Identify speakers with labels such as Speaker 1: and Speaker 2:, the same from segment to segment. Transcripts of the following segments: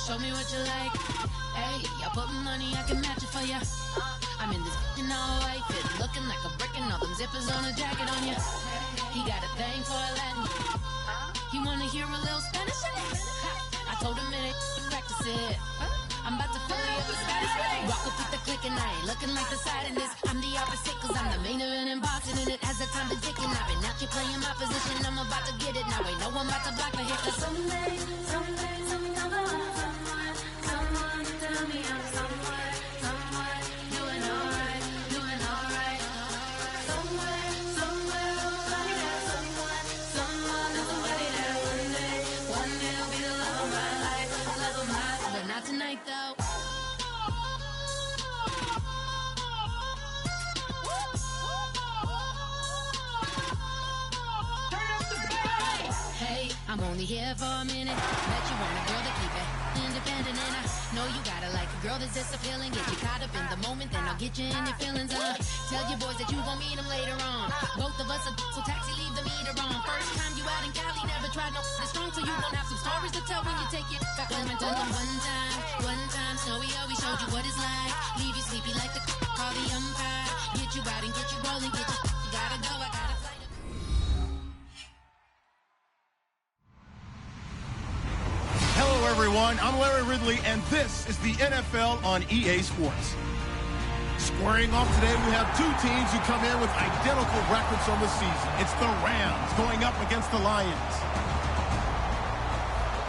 Speaker 1: show me what you like. Hey, I put money, I can match it for ya. I'm in this in all white fit, looking like a brick and all them zippers on a jacket on ya. He got a thing for a Latin. He wanna hear a little Spanish in it. I told him it ain't to practice it. I'm about to fill you up with Spanish. Walk up with the click and I ain't looking like the side in this. I'm the opposite cause I'm the main event and boxing in it. As the time been ticking, I've been out here playing my position. I'm about to get it now. Ain't no one about to block my hit. Cause someday, something comes along. Someone tell me I'm somewhere doing alright. Somewhere, somebody there. Somebody there. One day will be the love of my life. But not tonight though. Hey, I'm only here for a minute. Bet you want a girl to keep it independent, and I know you gotta like a girl that's disappealing. Get you caught up in the moment, then I'll get you in your feelings. Tell your boys that you gon' meet them later on. Both of us are so taxi, leave the meter on. First time you out in Cali, never tried no strong, so you gon' have some stories to tell when you take it back. When I tell them one time, Snowy always showed you what it's like. Leave you sleepy like the call the umpire. Get you out and get you rolling, get you gotta go, I gotta fly.
Speaker 2: Hello, everyone. I'm Larry Ridley, and this is the NFL on EA Sports. Squaring off today, we have two teams who come in with identical records on the season. It's the Rams going up against the Lions.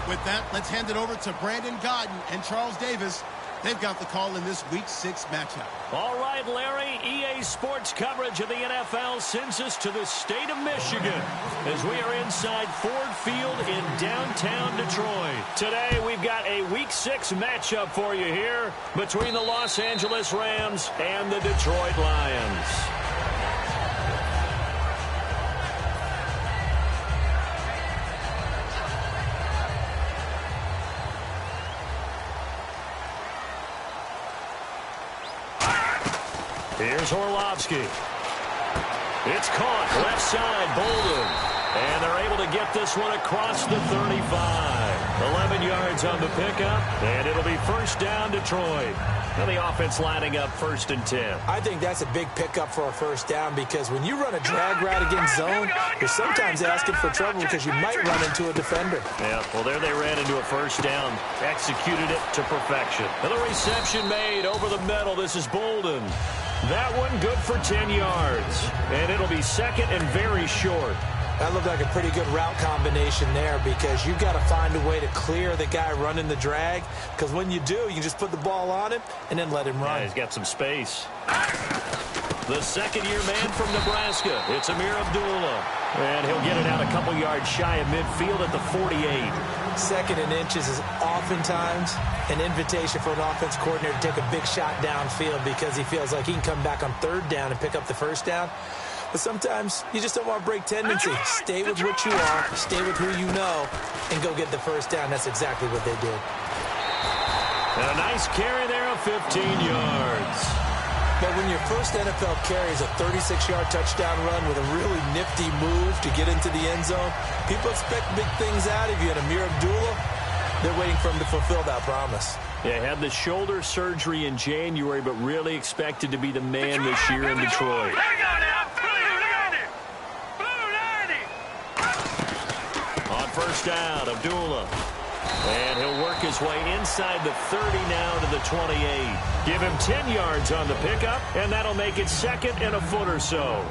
Speaker 2: With that, let's hand it over to Brandon Godden and Charles Davis. They've got the call in this Week 6 matchup.
Speaker 3: All right, Larry, EA Sports coverage of the NFL sends us to the state of Michigan as we are inside Ford Field in downtown Detroit. Today, we've got a Week 6 matchup for you here between the Los Angeles Rams and the Detroit Lions. Here's Orlovsky. It's caught. Left side, Bolden. And they're able to get this one across the 35. 11 yards on the pickup, and it'll be first down, Detroit. And the offense lining up 1st and 10.
Speaker 4: I think that's a big pickup for a first down because when you run a drag route against zone, you're sometimes asking for trouble because you might run into a defender.
Speaker 3: Yeah, well, there they ran into a first down. Executed it to perfection. And the reception made over the middle. This is Bolden. That one good for 10 yards. And it'll be second and very short.
Speaker 4: That looked like a pretty good route combination there because you've got to find a way to clear the guy running the drag because when you do, you can just put the ball on him and then let him run.
Speaker 3: Yeah, he's got some space. The second-year man from Nebraska, it's Amir Abdullah. And he'll get it out a couple yards shy of midfield at the 48.
Speaker 4: 2nd and inches is oftentimes an invitation for an offense coordinator to take a big shot downfield because he feels like he can come back on 3rd down and pick up the first down. But sometimes you just don't want to break tendency. Stay with what you are, stay with who you know, and go get the first down. That's exactly what they did.
Speaker 3: And a nice carry there of 15 yards.
Speaker 4: But when your first NFL carry is a 36-yard touchdown run with a really nifty move to get into the end zone, people expect big things out of you. And Amir Abdullah, they're waiting for him to fulfill that promise.
Speaker 3: Yeah, had the shoulder surgery in January, but really expected to be the man this year in Detroit. On first down, Abdullah. And he'll work his way inside the 30 now to the 28. Give him 10 yards on the pickup, and that'll make it second and a foot or so.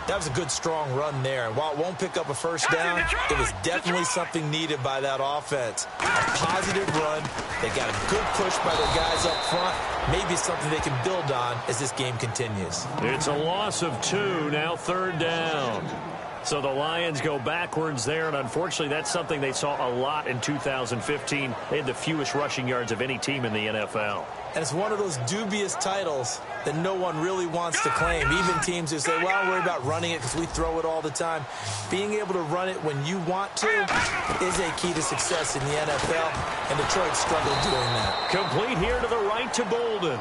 Speaker 4: That was a good, strong run there. And while it won't pick up a first down, it was definitely something needed by that offense. A positive run. They got a good push by their guys up front. Maybe something they can build on as this game continues.
Speaker 3: It's a loss of 2, now 3rd down. So the Lions go backwards there, and unfortunately that's something they saw a lot in 2015. They had the fewest rushing yards of any team in the NFL.
Speaker 4: And it's one of those dubious titles that no one really wants to claim. Even teams who say, well, I'll worry about running it because we throw it all the time. Being able to run it when you want to is a key to success in the NFL, and Detroit struggled doing that.
Speaker 3: Complete here to the right to Bolden.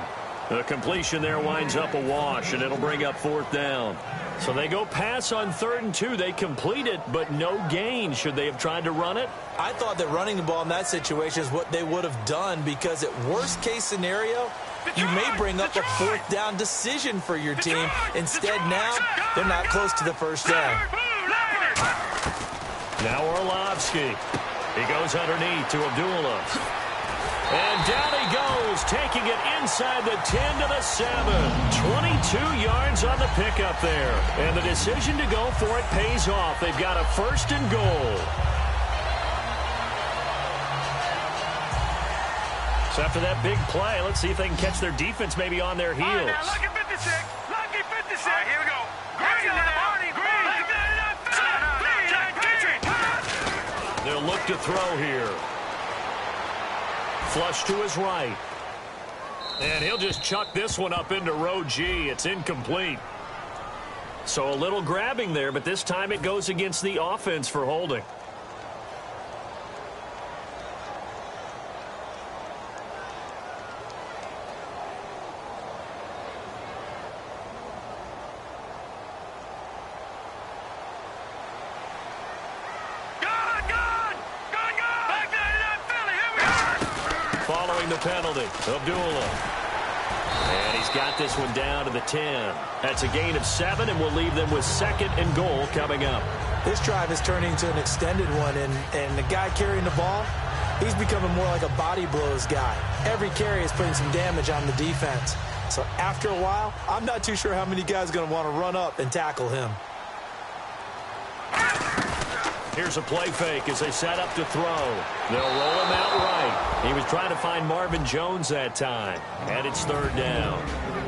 Speaker 3: The completion there winds up a wash, and it'll bring up 4th down. So they go pass on 3rd and 2. They complete it, but no gain. Should they have tried to run it?
Speaker 4: I thought that running the ball in that situation is what they would have done, because at worst case scenario, you may bring up a 4th down decision for your team. Instead, now they're not close to the 1st down.
Speaker 3: Now Orlovsky. He goes underneath to Abdullah. And down he goes, taking it inside the 10 to the 7. 22 yards on the pickup there. And the decision to go for it pays off. They've got a 1st and goal. So after that big play, let's see if they can catch their defense maybe on their heels.
Speaker 5: All right, now, lucky 56. Lucky 56. All right, here we go. Green now. Green.
Speaker 3: They'll look to throw here. Flush to his right. And he'll just chuck this one up into row G. It's incomplete. So a little grabbing there, but this time it goes against the offense for holding. The penalty, Abdullah. And he's got this one down to the 10. That's a gain of 7, and we'll leave them with 2nd and goal coming up.
Speaker 4: This drive is turning into an extended one, and the guy carrying the ball, he's becoming more like a body blows guy. Every carry is putting some damage on the defense. So after a while, I'm not too sure how many guys are going to want to run up and tackle him.
Speaker 3: Here's a play fake as they set up to throw. They'll roll him out right. He was trying to find Marvin Jones that time. And it's 3rd down.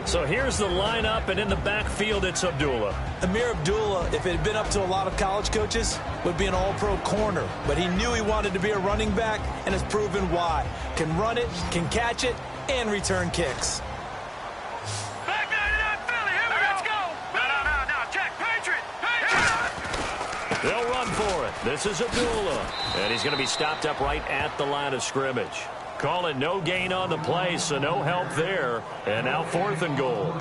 Speaker 3: So here's the lineup, and in the backfield, it's Abdullah.
Speaker 4: Amir Abdullah, if it had been up to a lot of college coaches, would be an all-pro corner. But he knew he wanted to be a running back, and has proven why. Can run it, can catch it, and return kicks.
Speaker 3: They'll run for it. This is Abdullah. And he's going to be stopped up right at the line of scrimmage. Call it no gain on the play, so no help there. And now 4th and goal.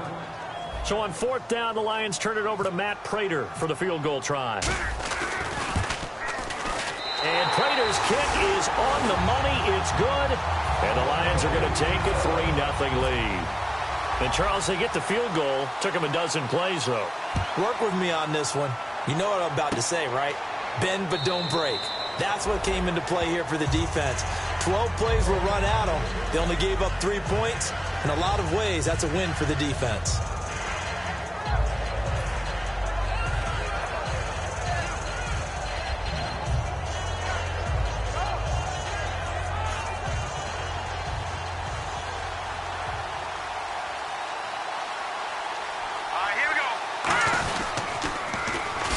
Speaker 3: So on 4th down, the Lions turn it over to Matt Prater for the field goal try. And Prater's kick is on the money. It's good. And the Lions are going to take a 3-0 lead. And, Charles, they get the field goal. Took them a dozen plays, though.
Speaker 4: Work with me on this one. You know what I'm about to say, right? Bend but don't break. That's what came into play here for the defense. 12 plays were run at them. They only gave up 3 points. In a lot of ways, that's a win for the defense.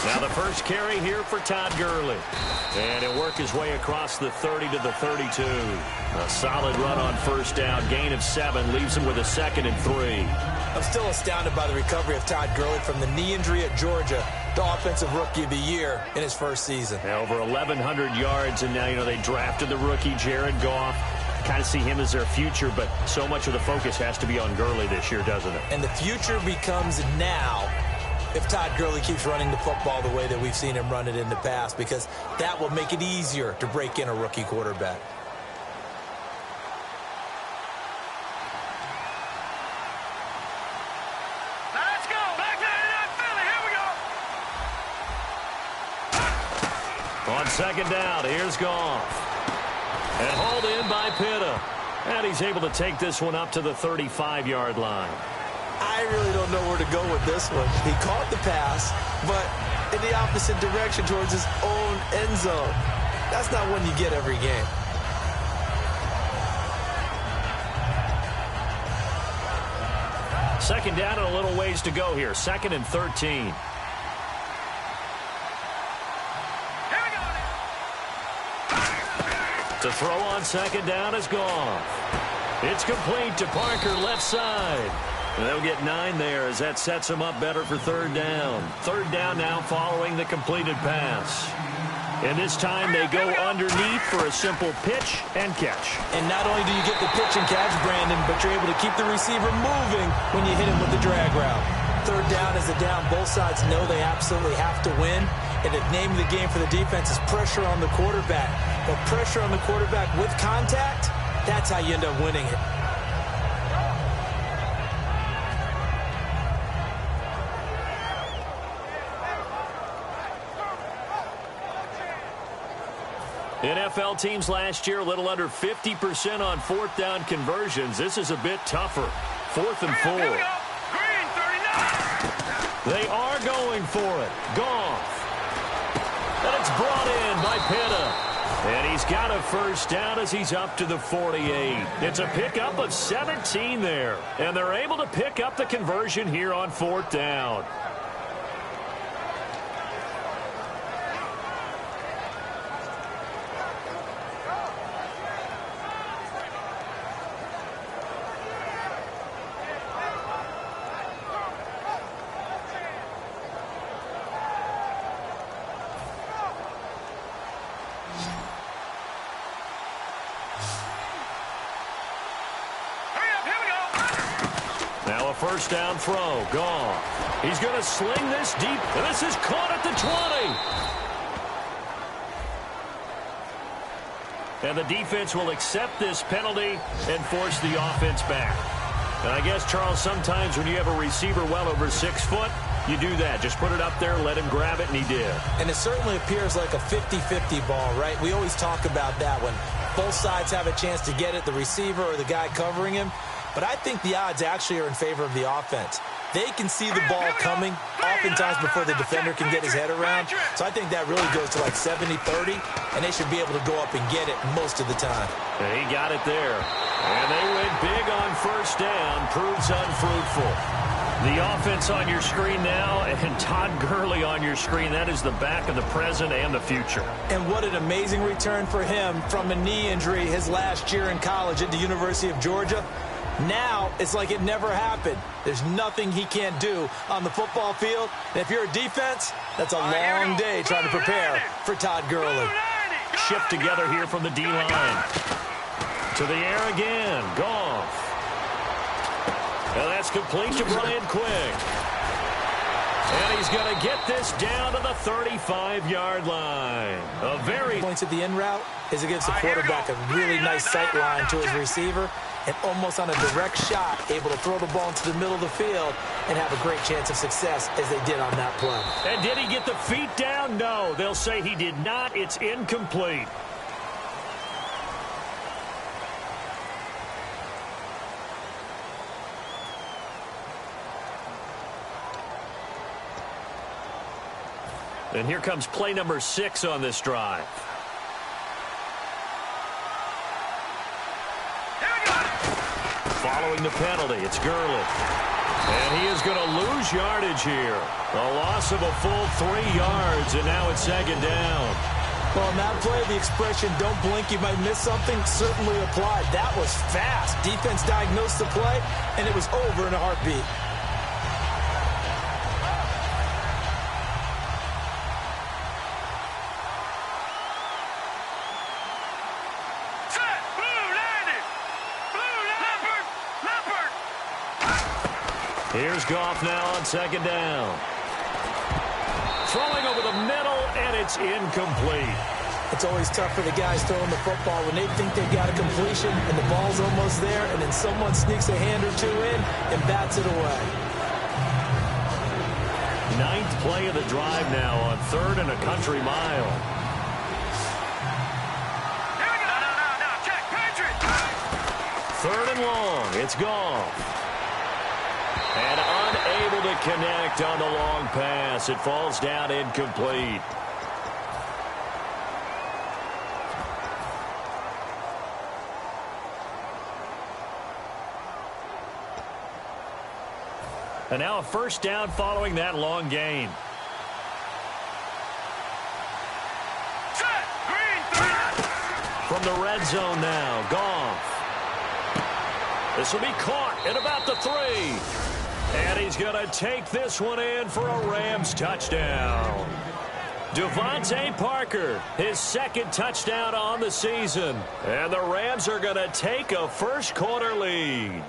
Speaker 3: Now the first carry here for Todd Gurley. And he'll work his way across the 30 to the 32. A solid run on 1st down. Gain of 7 leaves him with a 2nd and 3.
Speaker 4: I'm still astounded by the recovery of Todd Gurley from the knee injury at Georgia, the offensive rookie of the year in his first season.
Speaker 3: Now over 1,100 yards, and now, they drafted the rookie Jared Goff. Kind of see him as their future, but so much of the focus has to be on Gurley this year, doesn't it?
Speaker 4: And the future becomes now if Todd Gurley keeps running the football the way that we've seen him run it in the past, because that will make it easier to break in a rookie quarterback.
Speaker 5: Let's go. Back to Philly. Here we go.
Speaker 3: On 2nd down, here's Goff. And hauled in by Pitta. And he's able to take this one up to the 35-yard line.
Speaker 4: I really don't know where to go with this one. He caught the pass, but in the opposite direction towards his own end zone. That's not one you get every game.
Speaker 3: Second down and a little ways to go here. 2nd and 13. To throw on 2nd down is Goff. It's complete to Parker, left side. And they'll get 9 there as that sets them up better for 3rd down. 3rd down now following the completed pass. And this time they go underneath for a simple pitch and catch.
Speaker 4: And not only do you get the pitch and catch, Brandon, but you're able to keep the receiver moving when you hit him with the drag route. Third down is the down. Both sides know they absolutely have to win. And the name of the game for the defense is pressure on the quarterback. But pressure on the quarterback with contact, that's how you end up winning it.
Speaker 3: NFL teams last year a little under 50% on fourth down conversions. This is a bit tougher. 4th and 4.
Speaker 5: Green 39.
Speaker 3: They are going for it. Goff. And it's brought in by Pitta. And he's got a first down as he's up to the 48. It's a pickup of 17 there. And they're able to pick up the conversion here on 4th down. First down throw. Goff. He's going to sling this deep. And this is caught at the 20. And the defense will accept this penalty and force the offense back. And I guess, Charles, sometimes when you have a receiver well over 6 foot, you do that. Just put it up there, let him grab it, and he did.
Speaker 4: And it certainly appears like a 50-50 ball, right? We always talk about that when both sides have a chance to get it, the receiver or the guy covering him. But I think the odds actually are in favor of the offense. They can see the ball coming oftentimes before the defender can get his head around. So I think that really goes to like 70-30, and they should be able to go up and get it most of the time.
Speaker 3: And he got it there. And they went big on first down. Proves unfruitful. The offense on your screen now, and Todd Gurley on your screen. That is the back of the present and the future.
Speaker 4: And what an amazing return for him from a knee injury his last year in college at the University of Georgia. Now, it's like it never happened. There's nothing he can't do on the football field. And if you're a defense, that's a long day trying to prepare for Todd Gurley.
Speaker 3: Shift together here from the D-line. To the air again. Goff. And that's complete to Brian Quick. And he's going to get this down to the 35-yard line. A very
Speaker 4: points at the end route is against the quarterback, a really nice sight line to his receiver, and almost on a direct shot, able to throw the ball into the middle of the field and have a great chance of success as they did on that play.
Speaker 3: And did he get the feet down? No, they'll say he did not. It's incomplete. And here comes play number 6 on this drive. Following the penalty, it's Gurley. And he is going to lose yardage here. A loss of a full 3 yards, and now it's 2nd down.
Speaker 4: Well, in that play, the expression, don't blink, you might miss something, certainly applied. That was fast. Defense diagnosed the play, and it was over in a heartbeat.
Speaker 3: Here's Goff now on 2nd down. Throwing over the middle, and it's incomplete.
Speaker 4: It's always tough for the guys throwing the football when they think they've got a completion and the ball's almost there, and then someone sneaks a hand or two in and bats it away.
Speaker 3: 9th play of the drive now on 3rd and a country mile.
Speaker 5: Check, Patrick.
Speaker 3: 3rd and long. It's Goff. And unable to connect on the long pass. It falls down incomplete. And now a first down following that long gain. From the red zone now, Goff. This will be caught at about the 3. And he's going to take this one in for a Rams touchdown. Devontae Parker, his second touchdown on the season. And the Rams are going to take a first-quarter lead.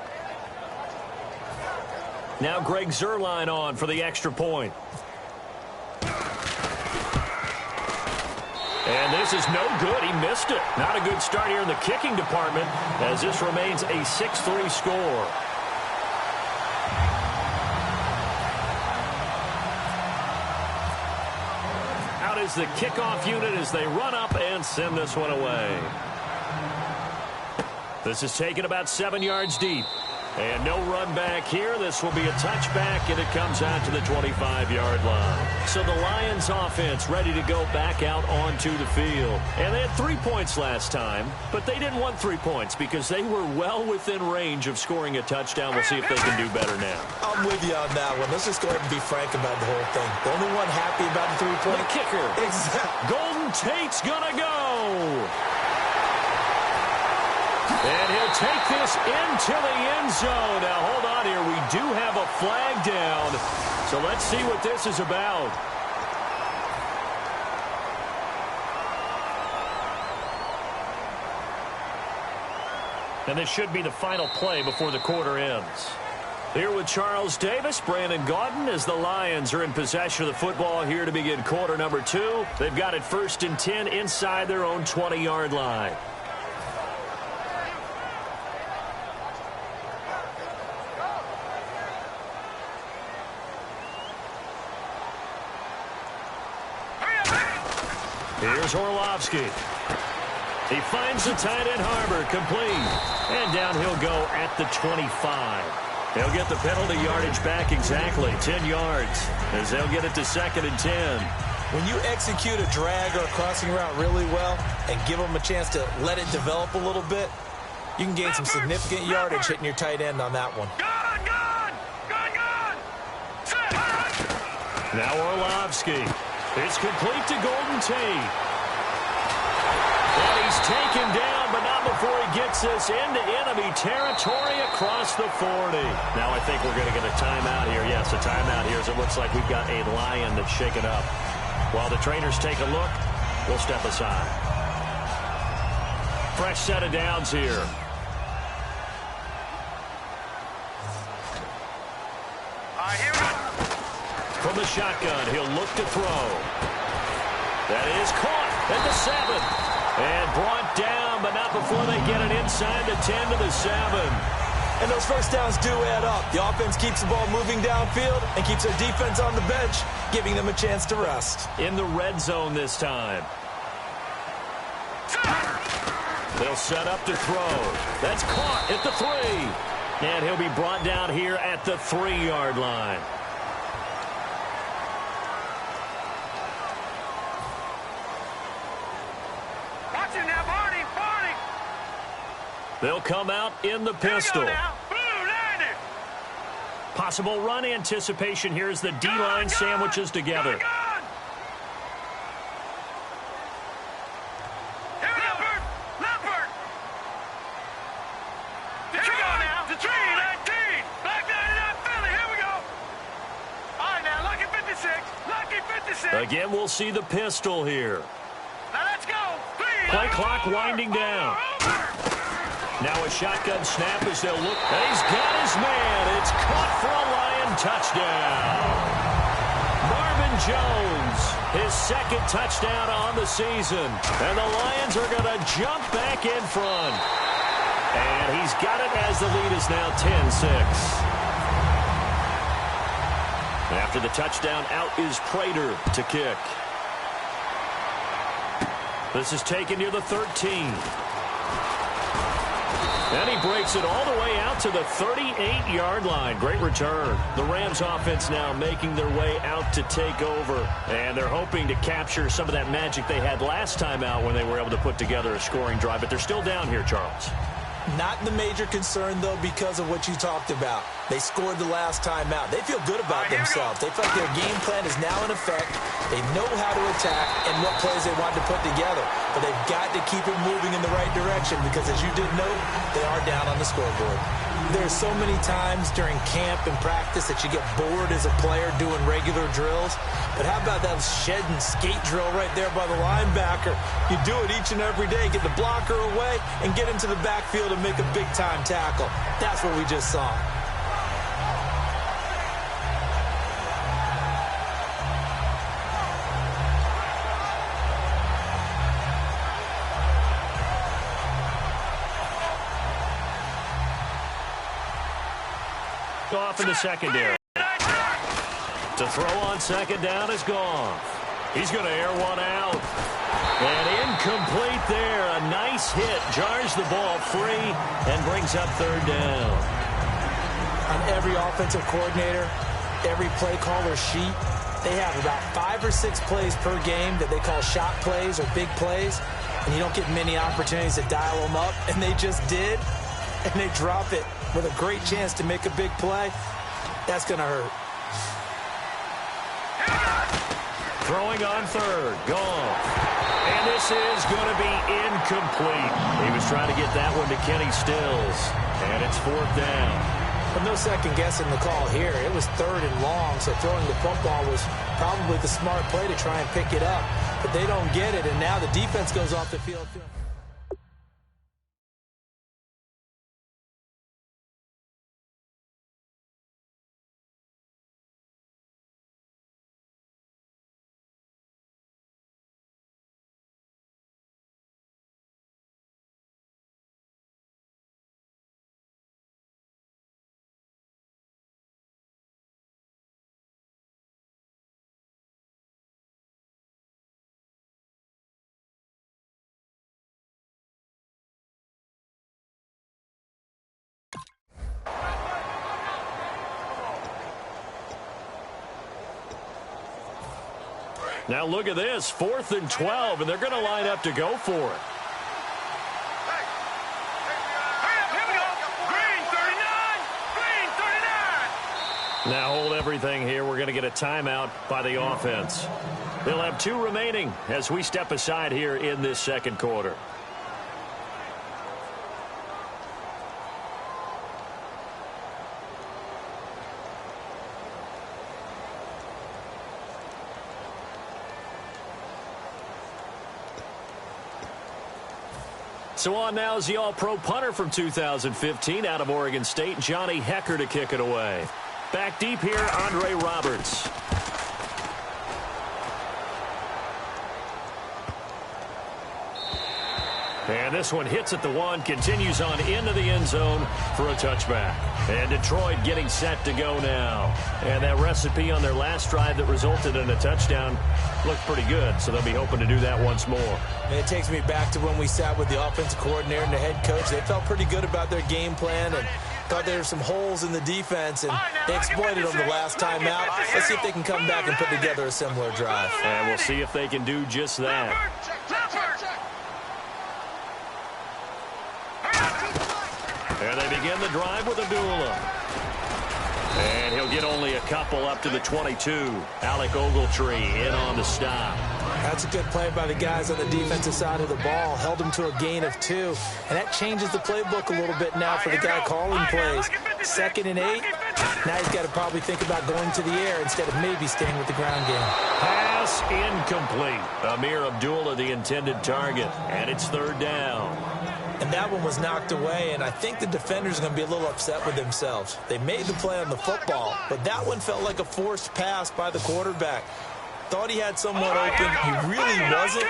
Speaker 3: Now Greg Zuerlein on for the extra point. And this is no good. He missed it. Not a good start here in the kicking department as this remains a 6-3 score. Out is the kickoff unit as they run up and send this one away. This is taken about 7 yards deep. And no run back here. This will be a touchback, and it comes out to the 25-yard line. So the Lions offense ready to go back out onto the field. And they had 3 points last time, but they didn't want 3 points because they were well within range of scoring a touchdown. We'll see if they can do better now.
Speaker 4: I'm with you on that one. Let's just go ahead and be frank about the whole thing. The only one happy about the 3-point.
Speaker 3: The kicker.
Speaker 4: Exactly.
Speaker 3: Golden Tate's going to go. And he'll take this into the end zone. Now, hold on here. We do have a flag down. So let's see what this is about. And this should be the final play before the quarter ends. Here with Charles Davis, Brandon Gaudin, as the Lions are in possession of the football here to begin quarter number 2. They've got it 1st and 10 inside their own 20-yard line. Here's Orlovsky. He finds the tight end Harbor, complete. And down he'll go at the 25. They'll get the penalty yardage back exactly, 10 yards, as they'll get it to 2nd and 10.
Speaker 4: When you execute a drag or a crossing route really well and give them a chance to let it develop a little bit, you can gain some significant yardage hitting your tight end on that one.
Speaker 3: Now Orlovsky. It's complete to Golden Tate. And he's taken down, but not before he gets this into enemy territory across the 40. Now I think we're going to get a timeout here. Yes, a timeout here as it looks like we've got a Lion that's shaken up. While the trainers take a look, we'll step aside. Fresh set of downs here.
Speaker 5: Here we go.
Speaker 3: From the shotgun, he'll look to throw. That is caught at the 7. And brought down, but not before they get it inside the 10 to the 7.
Speaker 4: And those first downs do add up. The offense keeps the ball moving downfield and keeps their defense on the bench, giving them a chance to rest.
Speaker 3: In the red zone this time. They'll set up to throw. That's caught at the 3. And he'll be brought down here at the 3-yard line. They'll come out in the pistol. Possible run anticipation here as the D-line sandwiches together. Again, we'll see the pistol here.
Speaker 5: Now let's go.
Speaker 3: Play clock winding down. Now a shotgun snap as they'll look. He's got his man. It's caught for a Lion touchdown. Marvin Jones, his second touchdown on the season. And the Lions are going to jump back in front. And he's got it as the lead is now 10-6. After the touchdown, out is Prater to kick. This is taken near the 13. And he breaks it all the way out to the 38-yard line. Great return. The Rams offense now making their way out to take over. And they're hoping to capture some of that magic they had last time out when they were able to put together a scoring drive. But they're still down here, Charles.
Speaker 4: Not the major concern, though, because of what you talked about. They scored the last time out. They feel good about themselves. They feel like their game plan is now in effect. They know how to attack and what plays they want to put together. But they've got to keep it moving in the right direction because, as you did note, they are down on the scoreboard. There's so many times during camp and practice that you get bored as a player doing regular drills. But how about that shed and skate drill right there by the linebacker? You do it each and every day. Get the blocker away and get into the backfield and make a big-time tackle. That's what we just saw.
Speaker 3: Off in the secondary. To throw on second down is gone. He's going to air one out. And incomplete there. A nice hit. Jars the ball free and brings up third down.
Speaker 4: On every offensive coordinator, every play caller sheet, they have about 5 or 6 plays per game that they call shot plays or big plays. And you don't get many opportunities to dial them up. And they just did. And they drop it with a great chance to make a big play. That's going to hurt.
Speaker 3: Throwing on third. Gone. And this is going to be incomplete. He was trying to get that one to Kenny Stills. And it's fourth down.
Speaker 4: But no second guessing the call here. It was third and long, so throwing the football was probably the smart play to try and pick it up. But they don't get it, and now the defense goes off the field.
Speaker 3: Now look at this, 4th and 12, and they're going to line up to go for it. Now hold everything here. We're going to get a timeout by the offense. They'll have 2 remaining as we step aside here in this second quarter. So on now is the All-Pro punter from 2015 out of Oregon State, Johnny Hecker, to kick it away. Back deep here, Andre Roberts. And this one hits at the 1, continues on into the end zone for a touchback. And Detroit getting set to go now. And that recipe on their last drive that resulted in a touchdown looked pretty good, so they'll be hoping to do that once more.
Speaker 4: And it takes me back to when we sat with the offensive coordinator and the head coach. They felt pretty good about their game plan and thought there were some holes in the defense, and they exploited them the last time out. Let's see if they can come back and put together a similar drive.
Speaker 3: And we'll see if they can do just that. And they begin the drive with Abdullah. And he'll get only a couple up to the 22. Alec Ogletree in on the stop.
Speaker 4: That's a good play by the guys on the defensive side of the ball. Held them to a gain of 2. And that changes the playbook a little bit now for the guy calling plays. 2nd and 8. Now he's got to probably think about going to the air instead of maybe staying with the ground game.
Speaker 3: Pass incomplete. Amir Abdullah, the intended target. And it's 3rd down.
Speaker 4: And that one was knocked away, and I think the defenders are going to be a little upset with themselves. They made the play on the football, but that one felt like a forced pass by the quarterback. Thought he had someone open. He really wasn't.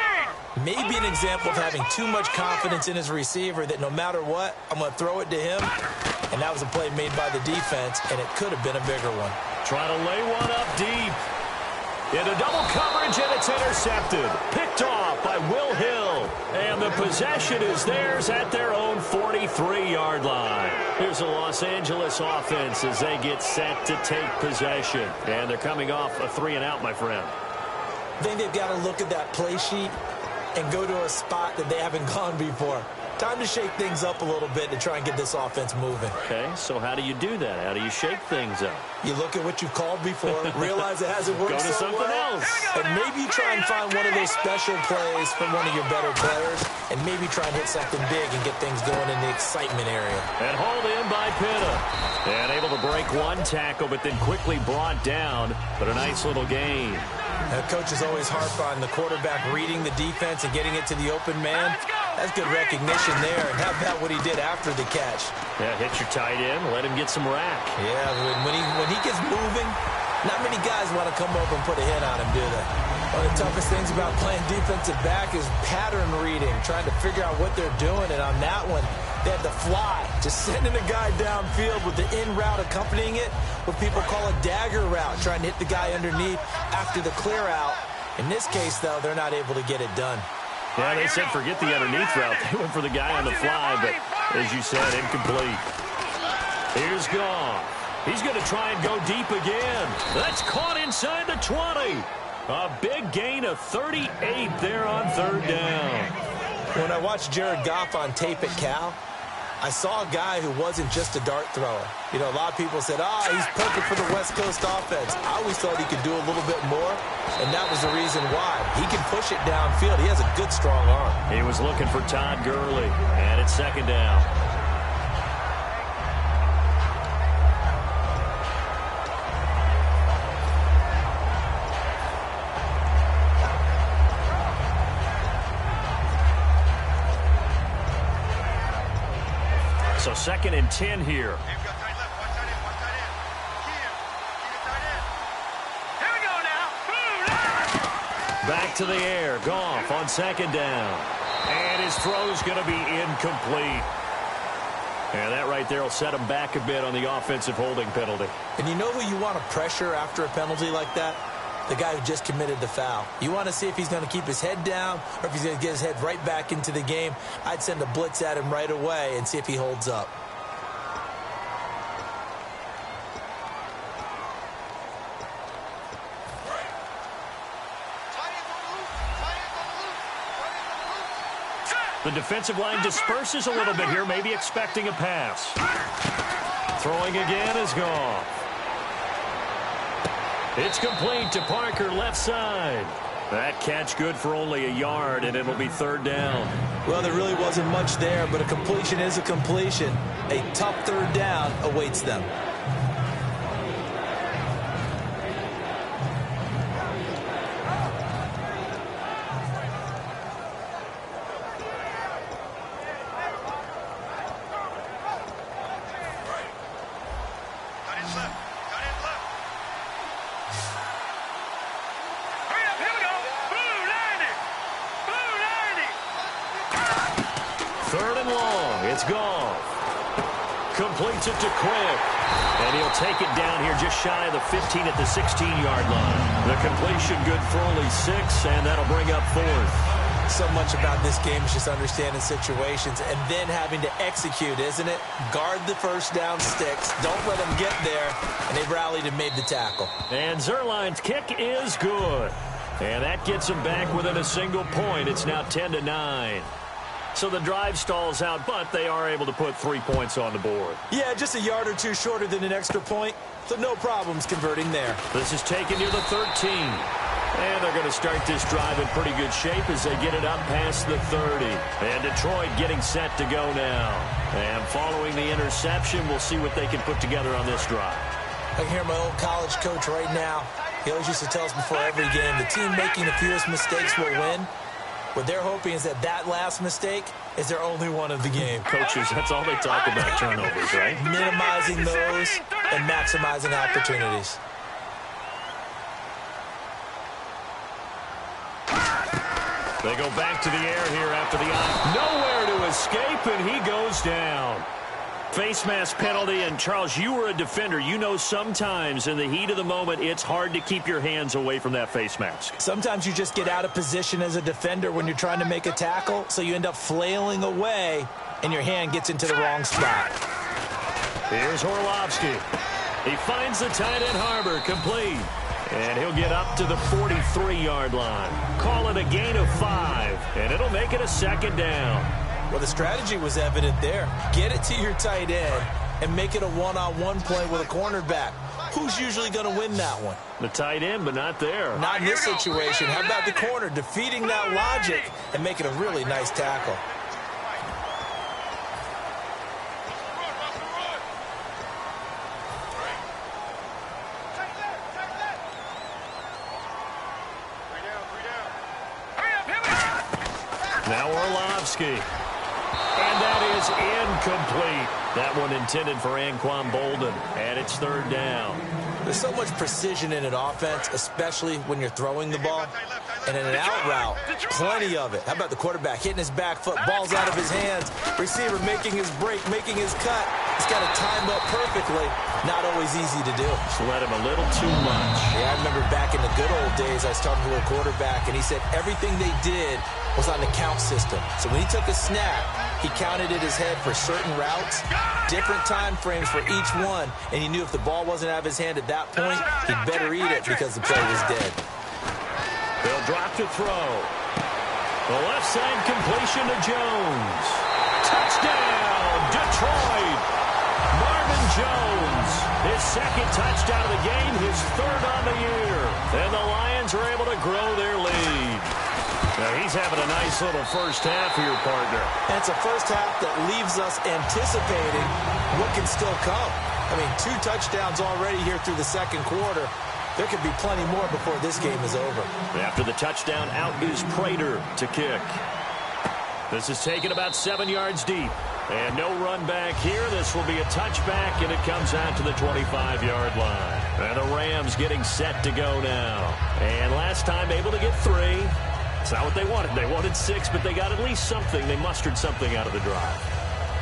Speaker 4: Maybe an example of having too much confidence in his receiver that no matter what, I'm going to throw it to him. And that was a play made by the defense, and it could have been a bigger one.
Speaker 3: Trying to lay one up deep. Into double coverage, and it's intercepted. Picked off by Will Hill. And the possession is theirs at their own 43-yard line. Here's the Los Angeles offense as they get set to take possession. And they're coming off a 3-and-out, my friend.
Speaker 4: I think they've got to look at that play sheet and go to a spot that they haven't gone before. Time to shake things up a little bit to try and get this offense moving.
Speaker 3: Okay, so how do you do that? How do you shake things up?
Speaker 4: You look at what you've called before, realize it hasn't worked
Speaker 3: Go to
Speaker 4: so
Speaker 3: something
Speaker 4: well,
Speaker 3: else.
Speaker 4: and maybe you try and find one of those special plays from one of your better players, and maybe try and hit something big and get things going in the excitement area.
Speaker 3: And hauled in by Pitta. And able to break one tackle, but then quickly brought down. But a nice little gain.
Speaker 4: Coaches always harp on the quarterback reading the defense and getting it to the open man. That's good recognition there. And how about what he did after the catch?
Speaker 3: Yeah, hit your tight end, let him get some rack.
Speaker 4: Yeah, when he gets moving, not many guys want to come over and put a hit on him, do they? One of the toughest things about playing defensive back is pattern reading, trying to figure out what they're doing. And on that one, they had to fly, just sending a guy downfield with the in route accompanying it, what people call a dagger route, trying to hit the guy underneath after the clear out. In this case, though, they're not able to get it done.
Speaker 3: Yeah, they said forget the underneath route. They went for the guy on the fly, but as you said, incomplete. Here's Goff. He's going to try and go deep again. That's caught inside the 20. A big gain of 38 there on third down.
Speaker 4: When I watched Jared Goff on tape at Cal, I saw a guy who wasn't just a dart thrower. You know, a lot of people said, he's perfect for the West Coast offense. I always thought he could do a little bit more, and that was the reason why. He can push it downfield. He has a good, strong arm.
Speaker 3: He was looking for Todd Gurley, and it's second down. So second and 10 here. Back to the air. Goff on second down. And his throw's going to be incomplete. And that right there will set him back a bit on the offensive holding penalty.
Speaker 4: And you know who you want to pressure after a penalty like that? The guy who just committed the foul. You want to see if he's going to keep his head down or if he's going to get his head right back into the game. I'd send a blitz at him right away and see if he holds up.
Speaker 3: The defensive line disperses a little bit here, maybe expecting a pass. Throwing again is Goff. It's complete to Parker, left side. That catch good for only a yard, and it'll be third down.
Speaker 4: Well, there really wasn't much there, but a completion is a completion. A tough third down awaits them.
Speaker 3: Third and long. It's Goff. Completes it to Quick. And he'll take it down here just shy of the 15 at the 16-yard line. The completion good for only 6, and that'll bring up fourth.
Speaker 4: So much about this game is just understanding situations and then having to execute, isn't it? Guard the first down sticks. Don't let them get there. And they rallied and made the tackle.
Speaker 3: And Zerline's kick is good. And that gets them back within a single point. It's now 10-9. So the drive stalls out, but they are able to put 3 points on the board.
Speaker 4: Yeah, just a yard or two shorter than an extra point, so no problems converting there.
Speaker 3: This is taken near the 13. And they're going to start this drive in pretty good shape as they get it up past the 30. And Detroit getting set to go now. And following the interception, we'll see what they can put together on this drive.
Speaker 4: I can hear my old college coach right now. He always used to tell us before every game, the team making the fewest mistakes will win. What they're hoping is that last mistake is their only one of the game.
Speaker 3: Coaches, that's all they talk about, turnovers, right?
Speaker 4: Minimizing those and maximizing opportunities.
Speaker 3: They go back to the air here after the nowhere to escape, and he goes down. Face mask penalty, and Charles, you were a defender. You know sometimes in the heat of the moment, it's hard to keep your hands away from that face mask.
Speaker 4: Sometimes you just get out of position as a defender when you're trying to make a tackle, so you end up flailing away, and your hand gets into the wrong spot.
Speaker 3: Here's Orlovsky. He finds the tight end Harbor, complete. And he'll get up to the 43-yard line. Call it a gain of 5, and it'll make it a second down.
Speaker 4: Well, the strategy was evident there. Get it to your tight end and make it a one-on-one play with a cornerback. Who's usually going to win that one?
Speaker 3: The tight end, but not there.
Speaker 4: Not in this situation. How about the corner defeating that logic and making a really nice tackle?
Speaker 3: Now Orlovsky. And that is incomplete. That one intended for Anquan Bolden. And it's third down.
Speaker 4: There's so much precision in an offense, especially when you're throwing the ball. And in an out route, plenty of it. How about the quarterback hitting his back foot, ball's out of his hands, receiver making his break, making his cut. He's got it timed up perfectly. Not always easy to do.
Speaker 3: Just let him a little too much.
Speaker 4: Yeah, I remember back in the good old days, I was talking to a quarterback, and he said everything they did was on the count system. So when he took a snap, he counted in his head for certain routes, different time frames for each one, and he knew if the ball wasn't out of his hand at that point, he'd better eat it because the play was dead.
Speaker 3: They'll drop to throw. The left side completion to Jones. Touchdown, Detroit. Marvin Jones, his second touchdown of the game, his third on the year. And the Lions are able to grow their lead. Now he's having a nice little first half here, partner.
Speaker 4: And it's a first half that leaves us anticipating what can still come. I mean, 2 touchdowns already here through the second quarter. There could be plenty more before this game is over.
Speaker 3: After the touchdown, out is Prater to kick. This is taken about 7 yards deep. And no run back here. This will be a touchback, and it comes out to the 25-yard line. And the Rams getting set to go now. And last time able to get 3. It's not what they wanted. They wanted 6, but they got at least something. They mustered something out of the drive.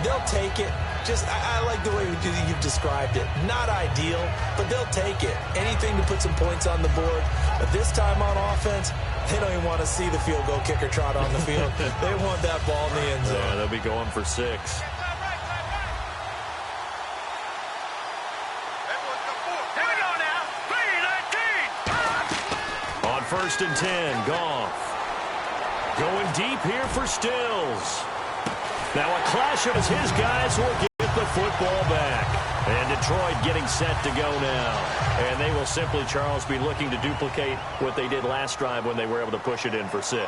Speaker 4: They'll take it. Just, I like the way you've described it. Not ideal, but they'll take it. Anything to put some points on the board. But this time on offense, they don't even want to see the field goal kicker trot on the field. They want that ball in the end zone.
Speaker 3: Yeah, they'll be going for 6.
Speaker 5: Here we go now. 3-19.
Speaker 3: On 1st and 10, Goff. Going deep here for Stills. Now a clash of his guys will get the football back. And Detroit getting set to go now. And they will simply, Charles, be looking to duplicate what they did last drive when they were able to push it in for 6.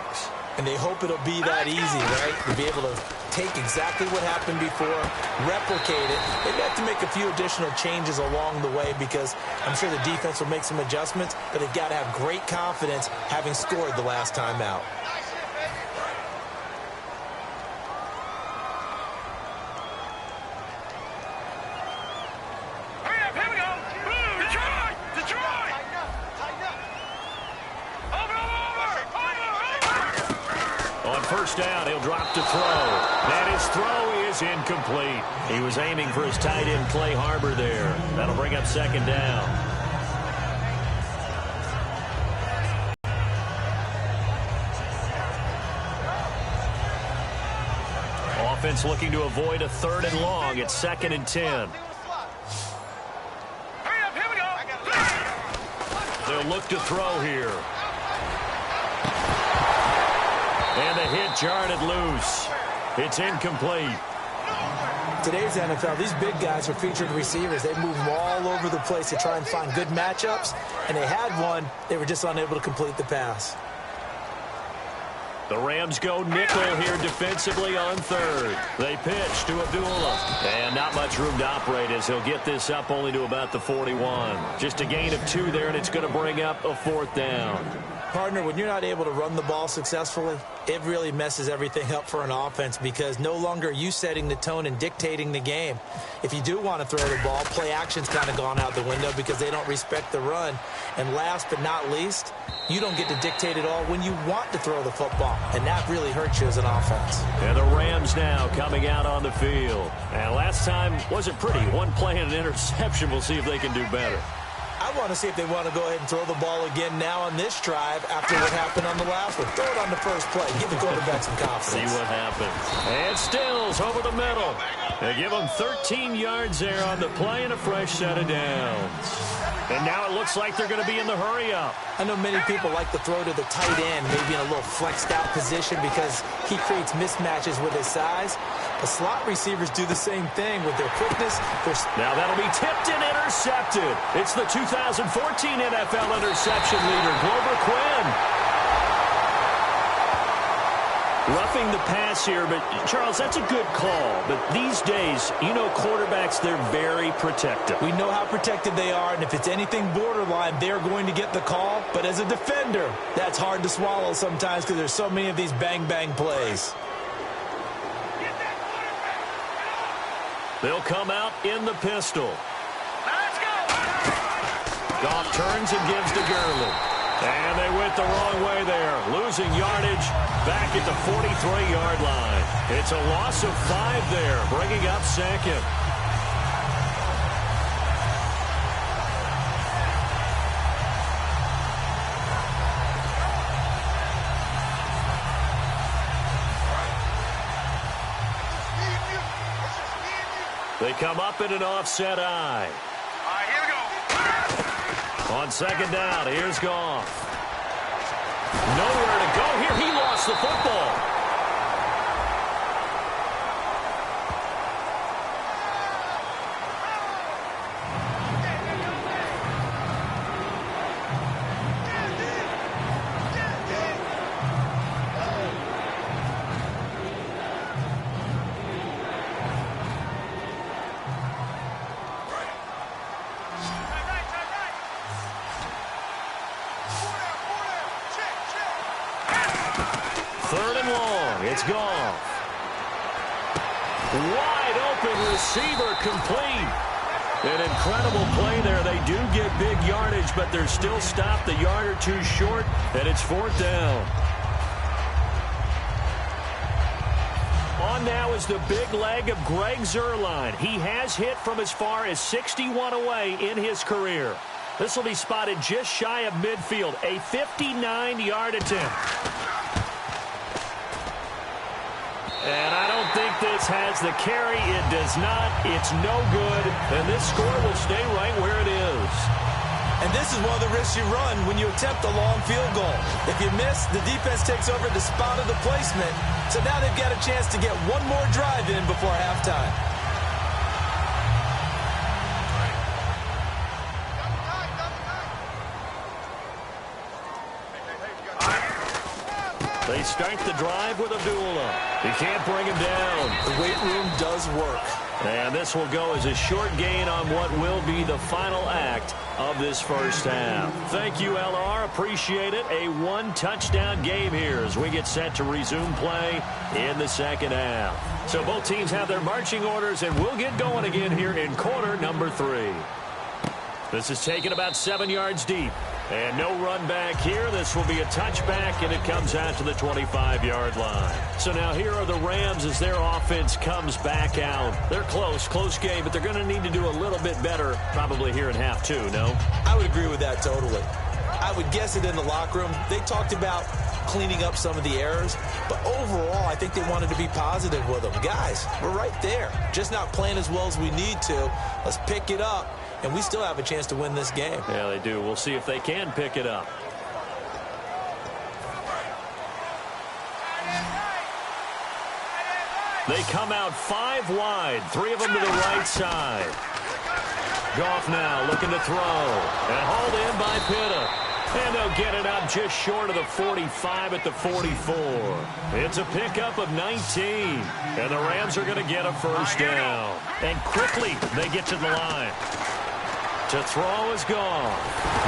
Speaker 4: And they hope it'll be that easy, right? To be able to take exactly what happened before, replicate it. They've got to make a few additional changes along the way because I'm sure the defense will make some adjustments, but they've got to have great confidence having scored the last time out.
Speaker 3: First down, he'll drop to throw. And his throw is incomplete. He was aiming for his tight end, Clay Harbor, there. That'll bring up 2nd down. Offense looking to avoid a 3rd and long. It's 2nd and 10. They'll look to throw here. And the hit jarred it loose. It's incomplete.
Speaker 4: Today's NFL, these big guys are featured receivers. They move all over the place to try and find good matchups. And they had one. They were just unable to complete the pass.
Speaker 3: The Rams go nickel here defensively on 3rd. They pitch to Abdullah. And not much room to operate as he'll get this up only to about the 41. Just a gain of 2 there, and it's going to bring up a 4th down.
Speaker 4: Partner, when you're not able to run the ball successfully, it really messes everything up for an offense because no longer are you setting the tone and dictating the game. If you do want to throw the ball, play action's kind of gone out the window because they don't respect the run. And last but not least, you don't get to dictate it all when you want to throw the football. And that really hurts you as an offense.
Speaker 3: And the Rams now coming out on the field. And last time wasn't pretty. One play and an interception. We'll see if they can do better.
Speaker 4: I want to see if they want to go ahead and throw the ball again now on this drive after what happened on the last one. Throw it on the first play. Give the quarterback some confidence.
Speaker 3: See what happens. And Stills over the middle. They give him 13 yards there on the play and a fresh set of downs. And now it looks like they're going to be in the hurry-up.
Speaker 4: I know many people like to throw to the tight end, maybe in a little flexed-out position because he creates mismatches with his size. But slot receivers do the same thing with their quickness.
Speaker 3: Now that'll be tipped and intercepted. It's the 2014 NFL interception leader, Glover Quinn. Roughing the pass here, but Charles, that's a good call. But these days, you know quarterbacks, they're very protective.
Speaker 4: We know how protected they are, and if it's anything borderline, they're going to get the call. But as a defender, that's hard to swallow sometimes because there's so many of these bang-bang plays.
Speaker 3: They'll come out in the pistol.
Speaker 5: Let's go!
Speaker 3: Goff turns and gives to Gurley. And they went the wrong way there, losing yardage back at the 43-yard line. It's a loss of 5 there, bringing up second. They come up in an offset eye.
Speaker 5: All right, here we go.
Speaker 3: On second down, here's Goff. Nowhere to go here. He lost the football. Third and long. It's Goff. Wide open receiver complete. An incredible play there. They do get big yardage, but they're still stopped a yard or two short, and it's 4th down. On now is the big leg of Greg Zuerlein. He has hit from as far as 61 away in his career. This will be spotted just shy of midfield. A 59-yard attempt. And I don't think this has the carry. It does not. It's no good. And this score will stay right where it is.
Speaker 4: And this is one of the risks you run when you attempt a long field goal. If you miss, the defense takes over the spot of the placement. So now they've got a chance to get one more drive in before halftime.
Speaker 3: They start the drive with Abdullah. He can't bring him down.
Speaker 4: The weight room does work.
Speaker 3: And this will go as a short gain on what will be the final act of this first half. Thank you, LR. Appreciate it. A one-touchdown game here as we get set to resume play in the second half. So both teams have their marching orders, and we'll get going again here in quarter number 3. This is taken about 7 yards deep. And no run back here. This will be a touchback, and it comes out to the 25-yard line. So now here are the Rams as their offense comes back out. They're close game, but they're going to need to do a little bit better probably here in half 2, no?
Speaker 4: I would agree with that totally. I would guess it in the locker room. They talked about cleaning up some of the errors, but overall, I think they wanted to be positive with them. Guys, we're right there. Just not playing as well as we need to. Let's pick it up. And we still have a chance to win this game.
Speaker 3: Yeah, they do. We'll see if they can pick it up. They come out 5 wide, 3 of them to the right side. Goff now looking to throw. And hauled in by Pitta. And they'll get it up just short of the 45 at the 44. It's a pickup of 19. And the Rams are going to get a first down. And quickly they get to the line. To throw is gone.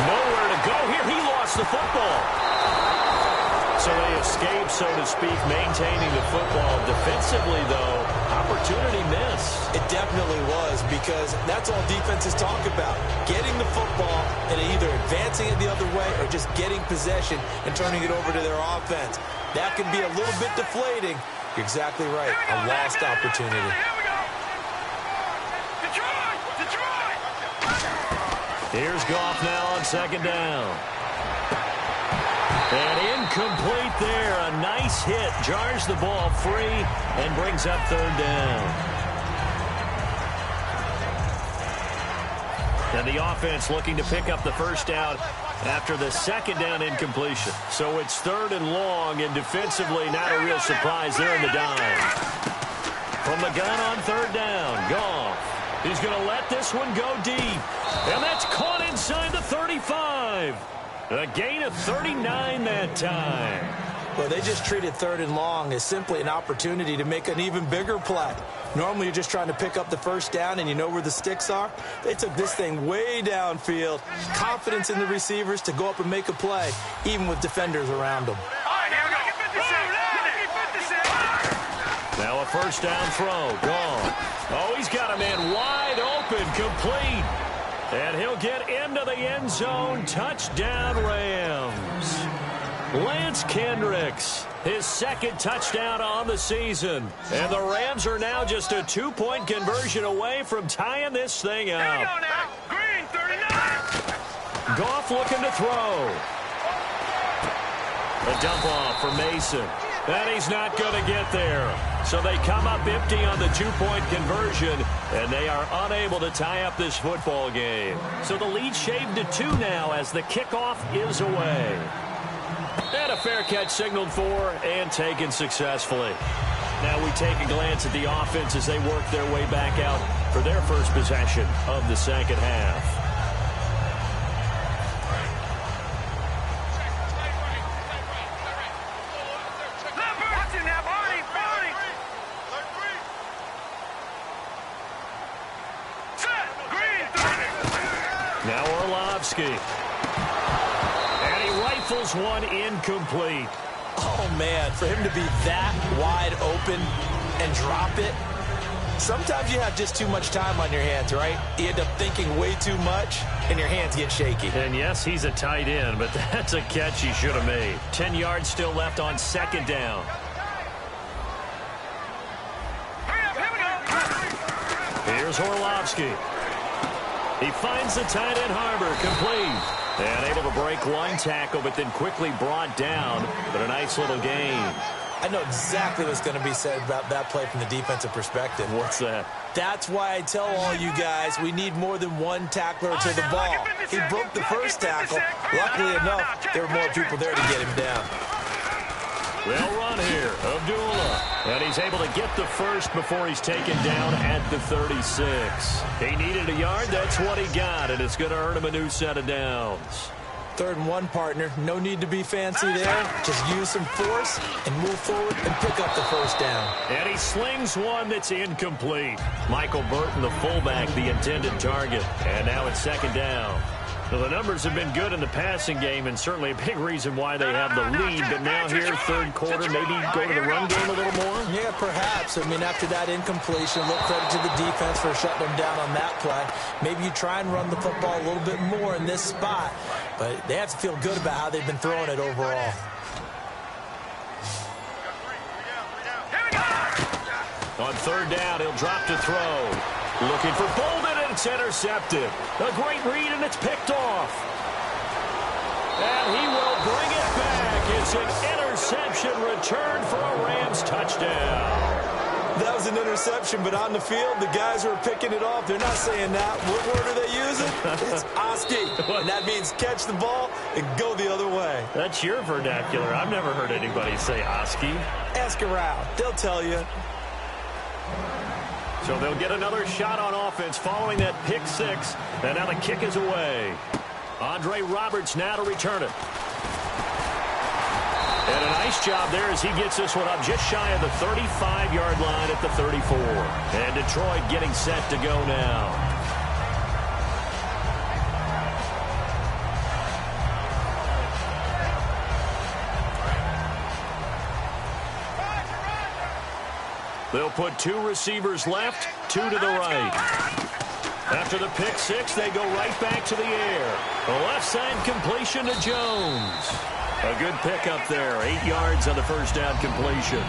Speaker 3: Nowhere to go here. He lost the football. So they escape, so to speak, maintaining the football. Defensively, though, opportunity missed.
Speaker 4: It definitely was, because that's all defenses talk about. Getting the football and either advancing it the other way or just getting possession and turning it over to their offense. That can be a little bit deflating. You're exactly right. A lost opportunity.
Speaker 3: Here's Goff now on second down. And incomplete there. A nice hit. Jars the ball free and brings up third down. And the offense looking to pick up the first down after the second down incompletion. So it's 3rd and long, and defensively not a real surprise there in the dime. From the gun on 3rd down, Goff. He's going to let this one go deep. And that's caught inside the 35. A gain of 39 that time.
Speaker 4: Well, they just treated 3rd and long as simply an opportunity to make an even bigger play. Normally, you're just trying to pick up the first down and you know where the sticks are. They took this thing way downfield. Confidence in the receivers to go up and make a play, even with defenders around them.
Speaker 3: Now a first down throw. Gone. Oh, he's got a man wide open, complete. And he'll get into the end zone. Touchdown, Rams. Lance Kendricks, his 2nd touchdown on the season. And the Rams are now just a 2-point conversion away from tying this thing up.
Speaker 5: Green, 39.
Speaker 3: Goff looking to throw. A dump off for Mason. And he's not going to get there. So they come up empty on the 2-point conversion, and they are unable to tie up this football game. So the lead shaved to 2 now as the kickoff is away. And a fair catch signaled for and taken successfully. Now we take a glance at the offense as they work their way back out for their first possession of the second half. Now Orlovsky. And he rifles one incomplete.
Speaker 4: Oh, man, for him to be that wide open and drop it. Sometimes you have just too much time on your hands, right? You end up thinking way too much, and your hands get shaky.
Speaker 3: And yes, he's a tight end, but that's a catch he should have made. 10 yards still left on 2nd down. Here's Orlovsky. He finds the tight end Harbor, complete. And able to break one tackle, but then quickly brought down. But a nice little gain.
Speaker 4: I know exactly what's going to be said about that play from the defensive perspective.
Speaker 3: What's that?
Speaker 4: That's why I tell all you guys we need more than one tackler to the ball. He broke the first tackle. Luckily enough, there were more people there to get him down.
Speaker 3: They'll run here. Abdullah. And he's able to get the first before he's taken down at the 36. He needed a yard. That's what he got, and it's going to earn him a new set of downs.
Speaker 4: 3rd and 1, partner. No need to be fancy there. Just use some force and move forward and pick up the first down.
Speaker 3: And he slings one that's incomplete. Michael Burton, the fullback, the intended target. And now it's 2nd down. Well, the numbers have been good in the passing game, and certainly a big reason why they have the lead. But now here, 3rd quarter, maybe go to the run game a little more?
Speaker 4: Yeah, perhaps. I mean, after that incompletion, a little credit to the defense for shutting them down on that play. Maybe you try and run the football a little bit more in this spot. But they have to feel good about how they've been throwing it overall.
Speaker 3: On 3rd down, he'll drop to throw. Looking for Bolden, and it's intercepted. A great read, and it's picked off. And he will bring it back. It's an interception return for a Rams touchdown.
Speaker 4: That was an interception, but on the field, the guys who are picking it off, they're not saying that. What word are they using? It's Oski. And that means catch the ball and go the other way.
Speaker 3: That's your vernacular. I've never heard anybody say Oski.
Speaker 4: Ask around. They'll tell you.
Speaker 3: So they'll get another shot on offense following that pick 6. And now the kick is away. Andre Roberts now to return it. And a nice job there as he gets this one up just shy of the 35-yard line at the 34. And Detroit getting set to go now. They'll put 2 receivers left, 2 to the right. After the pick 6, they go right back to the air. The left side completion to Jones. A good pickup there, 8 yards on the first down completion.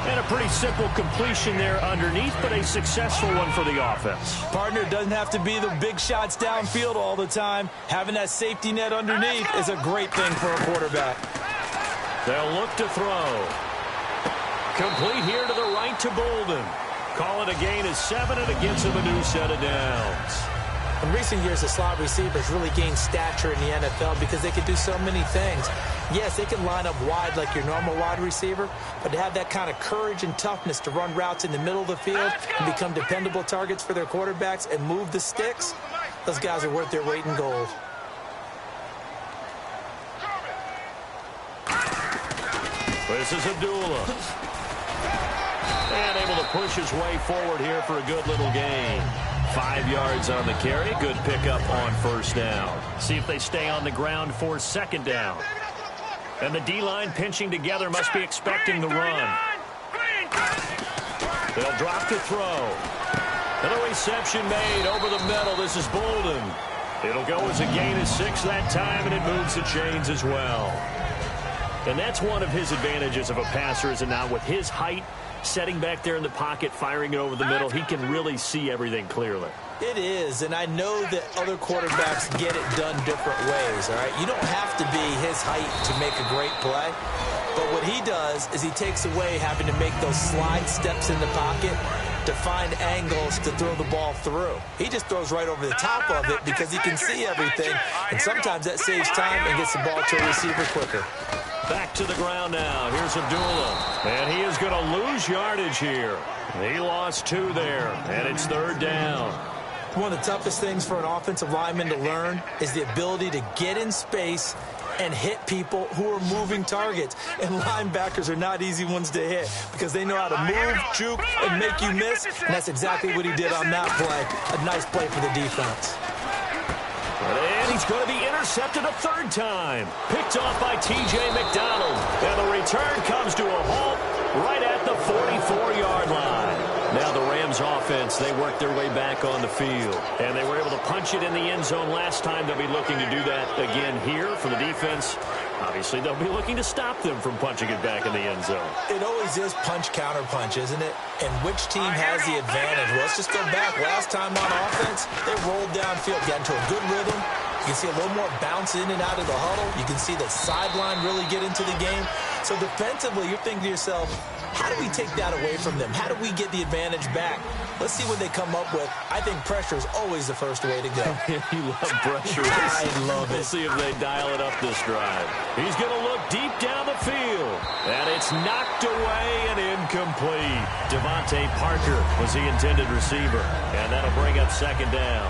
Speaker 3: And a pretty simple completion there underneath, but a successful one for the offense.
Speaker 4: Partner, doesn't have to be the big shots downfield all the time. Having that safety net underneath is a great thing for a quarterback.
Speaker 3: They'll look to throw. Complete here to the right to Bolden. Call it a gain of 7, and it gets him a new set of downs.
Speaker 4: In recent years, the slot receivers really gained stature in the NFL because they can do so many things. Yes, they can line up wide like your normal wide receiver, but to have that kind of courage and toughness to run routes in the middle of the field and become dependable targets for their quarterbacks and move the sticks, those guys are worth their weight in gold.
Speaker 3: This is Abdullah. And able to push his way forward here for a good little gain. 5 yards on the carry. Good pickup on first down. See if they stay on the ground for second down. And the D-line pinching together must be expecting the run. They'll drop to throw. And a reception made over the middle. This is Bolden. It'll go as a gain of 6 that time, and it moves the chains as well. And that's one of his advantages of a passer, is it not? With his height, setting back there in the pocket, firing it over the middle, he can really see everything clearly.
Speaker 4: It is, and I know that other quarterbacks get it done different ways, all right? You don't have to be his height to make a great play, but what he does is he takes away having to make those slide steps in the pocket to find angles to throw the ball through. He just throws right over the top of it because he can see everything, and sometimes that saves time and gets the ball to a receiver quicker.
Speaker 3: Back to the ground now. Here's Abdullah. And he is going to lose yardage here. He lost 2 there, and it's third down.
Speaker 4: One of the toughest things for an offensive lineman to learn is the ability to get in space and hit people who are moving targets. And linebackers are not easy ones to hit because they know how to move, juke, and make you miss. And that's exactly what he did on that play. A nice play for the defense.
Speaker 3: And he's going to be intercepted a third time. Picked off by T.J. McDonald. And the return comes to a halt right at the 44-yard line. Now the Rams offense, they worked their way back on the field. And they were able to punch it in the end zone last time. They'll be looking to do that again here for the defense. Obviously, they'll be looking to stop them from punching it back in the end zone.
Speaker 4: It always is punch-counter-punch, isn't it? And which team has the advantage? Well, let's just go back. Last time on offense, they rolled downfield, got into a good rhythm. You can see a little more bounce in and out of the huddle. You can see the sideline really get into the game. So defensively, you're thinking to yourself, how do we take that away from them? How do we get the advantage back? Let's see what they come up with. I think pressure is always the first way to go.
Speaker 3: You love pressure.
Speaker 4: I love it.
Speaker 3: We'll see if they dial it up this drive. He's going to look deep down the field. And it's knocked away and incomplete. Devontae Parker was the intended receiver. And that'll bring up second down.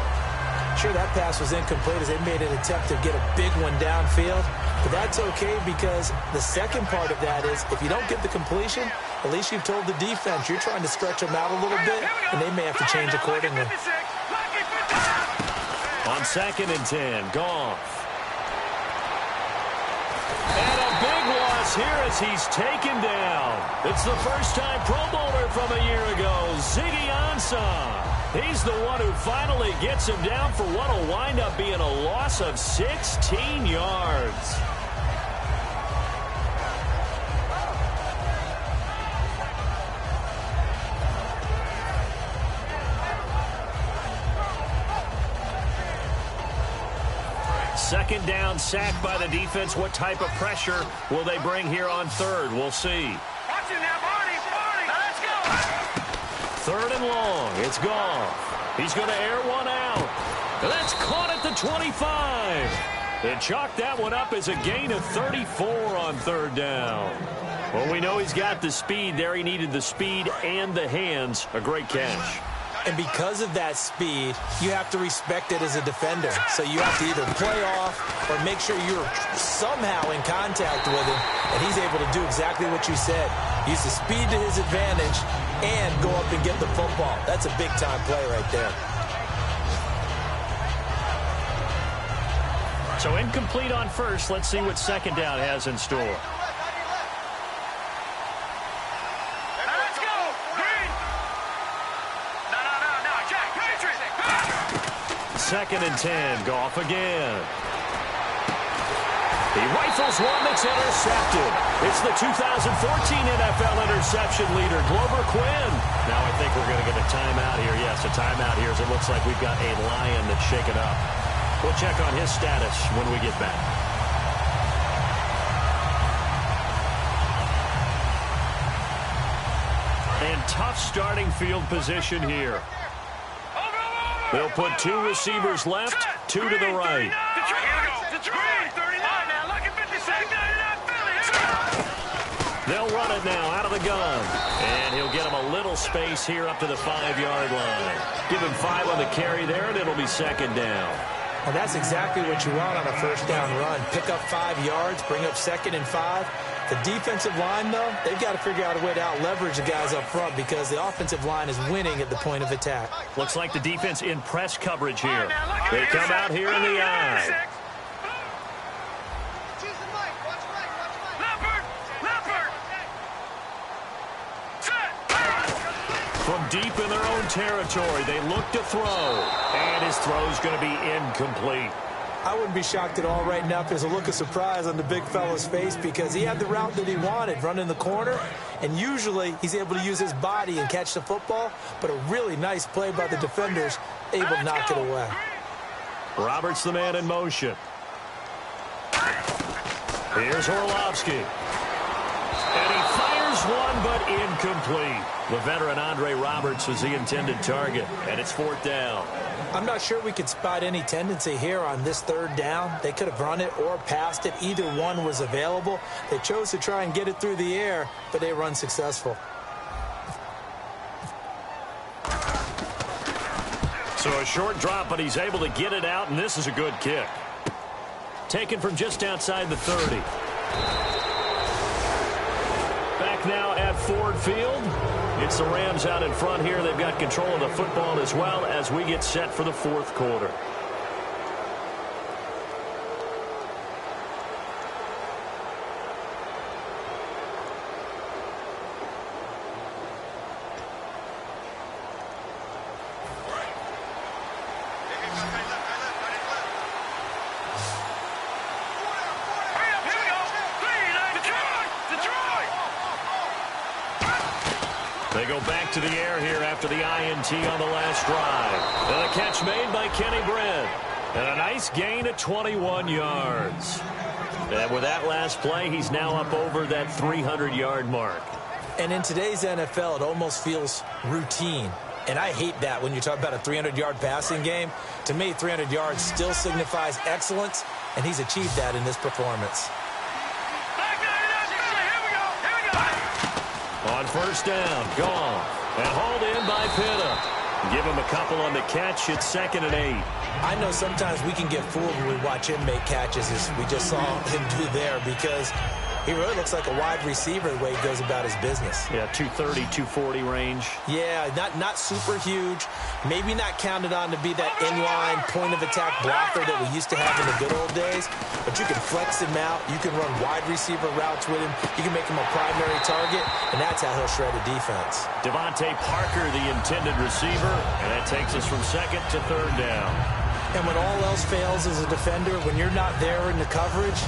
Speaker 4: Sure, that pass was incomplete as they made an attempt to get a big one downfield. But that's okay because the second part of that is if you don't get the completion, at least you've told the defense you're trying to stretch them out a little bit, and they may have to change accordingly.
Speaker 3: On 2nd and 10, Goff. And a big loss here as he's taken down. It's the first-time Pro Bowler from a year ago, Ziggy Ansah. He's the one who finally gets him down for what will wind up being a loss of 16 yards. Second down, sack by the defense. What type of pressure will they bring here on third? We'll see.
Speaker 5: Watch it now, Barney. Let's go.
Speaker 3: Third and long. It's Goff. He's going to air one out. And that's caught at the 25. They chalked that one up as a gain of 34 on third down. Well, we know he's got the speed there. He needed the speed and the hands. A great catch.
Speaker 4: And because of that speed, you have to respect it as a defender. So you have to either play off or make sure you're somehow in contact with him. And he's able to do exactly what you said. Use the speed to his advantage and go up and get the football. That's a big-time play right there.
Speaker 3: So incomplete on first. Let's see what second down has in store. Second and 10, Goff again. He rifles one that's intercepted. It's the 2014 NFL interception leader, Glover Quinn. Now I think we're going to get a timeout here. Yes, a timeout here as it looks like we've got a Lion that's shaken up. We'll check on his status when we get back. And tough starting field position here. They'll put 2 receivers left, 2 to the right. They'll run it now out of the gun. And he'll get him a little space here up to the 5-yard line. Give him 5 on the carry there, and it'll be 2nd down.
Speaker 4: And that's exactly what you want on a first down run. Pick up 5 yards, bring up 2nd and 5. The defensive line, though, they've got to figure out a way to out-leverage the guys up front because the offensive line is winning at the point of attack.
Speaker 3: Looks like the defense in press coverage here. They come out here in the eye. From deep in their own territory, they look to throw. And his throw's going to be incomplete.
Speaker 4: I wouldn't be shocked at all right now if there's a look of surprise on the big fella's face because he had the route that he wanted, running the corner, and usually he's able to use his body and catch the football, but a really nice play by the defenders, able to knock it away.
Speaker 3: Roberts the man in motion. Here's Orlovsky. And he fires one, but incomplete. The veteran Andre Roberts was the intended target, and it's 4th down.
Speaker 4: I'm not sure we could spot any tendency here on this 3rd down. They could have run it or passed it. Either one was available. They chose to try and get it through the air, but they were unsuccessful.
Speaker 3: So a short drop, but he's able to get it out, and this is a good kick. Taken from just outside the 30. Back now at Ford Field. It's the Rams out in front here. They've got control of the football as well as we get set for the 4th quarter. They go back to the air here after the INT on the last drive. And a catch made by Kenny Britt. And a nice gain of 21 yards. And with that last play, he's now up over that 300-yard mark.
Speaker 4: And in today's NFL, it almost feels routine. And I hate that when you talk about a 300-yard passing game. To me, 300 yards still signifies excellence, and he's achieved that in this performance.
Speaker 3: On 1st down, gone. And hauled in by Pitta. Give him a couple on the catch. It's 2nd and 8.
Speaker 4: I know sometimes we can get fooled when we watch him make catches, as we just saw him do there, because he really looks like a wide receiver the way he goes about his business.
Speaker 3: Yeah, 230, 240 range.
Speaker 4: Yeah, not super huge. Maybe not counted on to be that inline point-of-attack blocker that we used to have in the good old days. But you can flex him out. You can run wide receiver routes with him. You can make him a primary target, and that's how he'll shred a defense.
Speaker 3: Devontae Parker, the intended receiver, and that takes us from 2nd to 3rd down.
Speaker 4: And when all else fails as a defender, when you're not there in the coverage,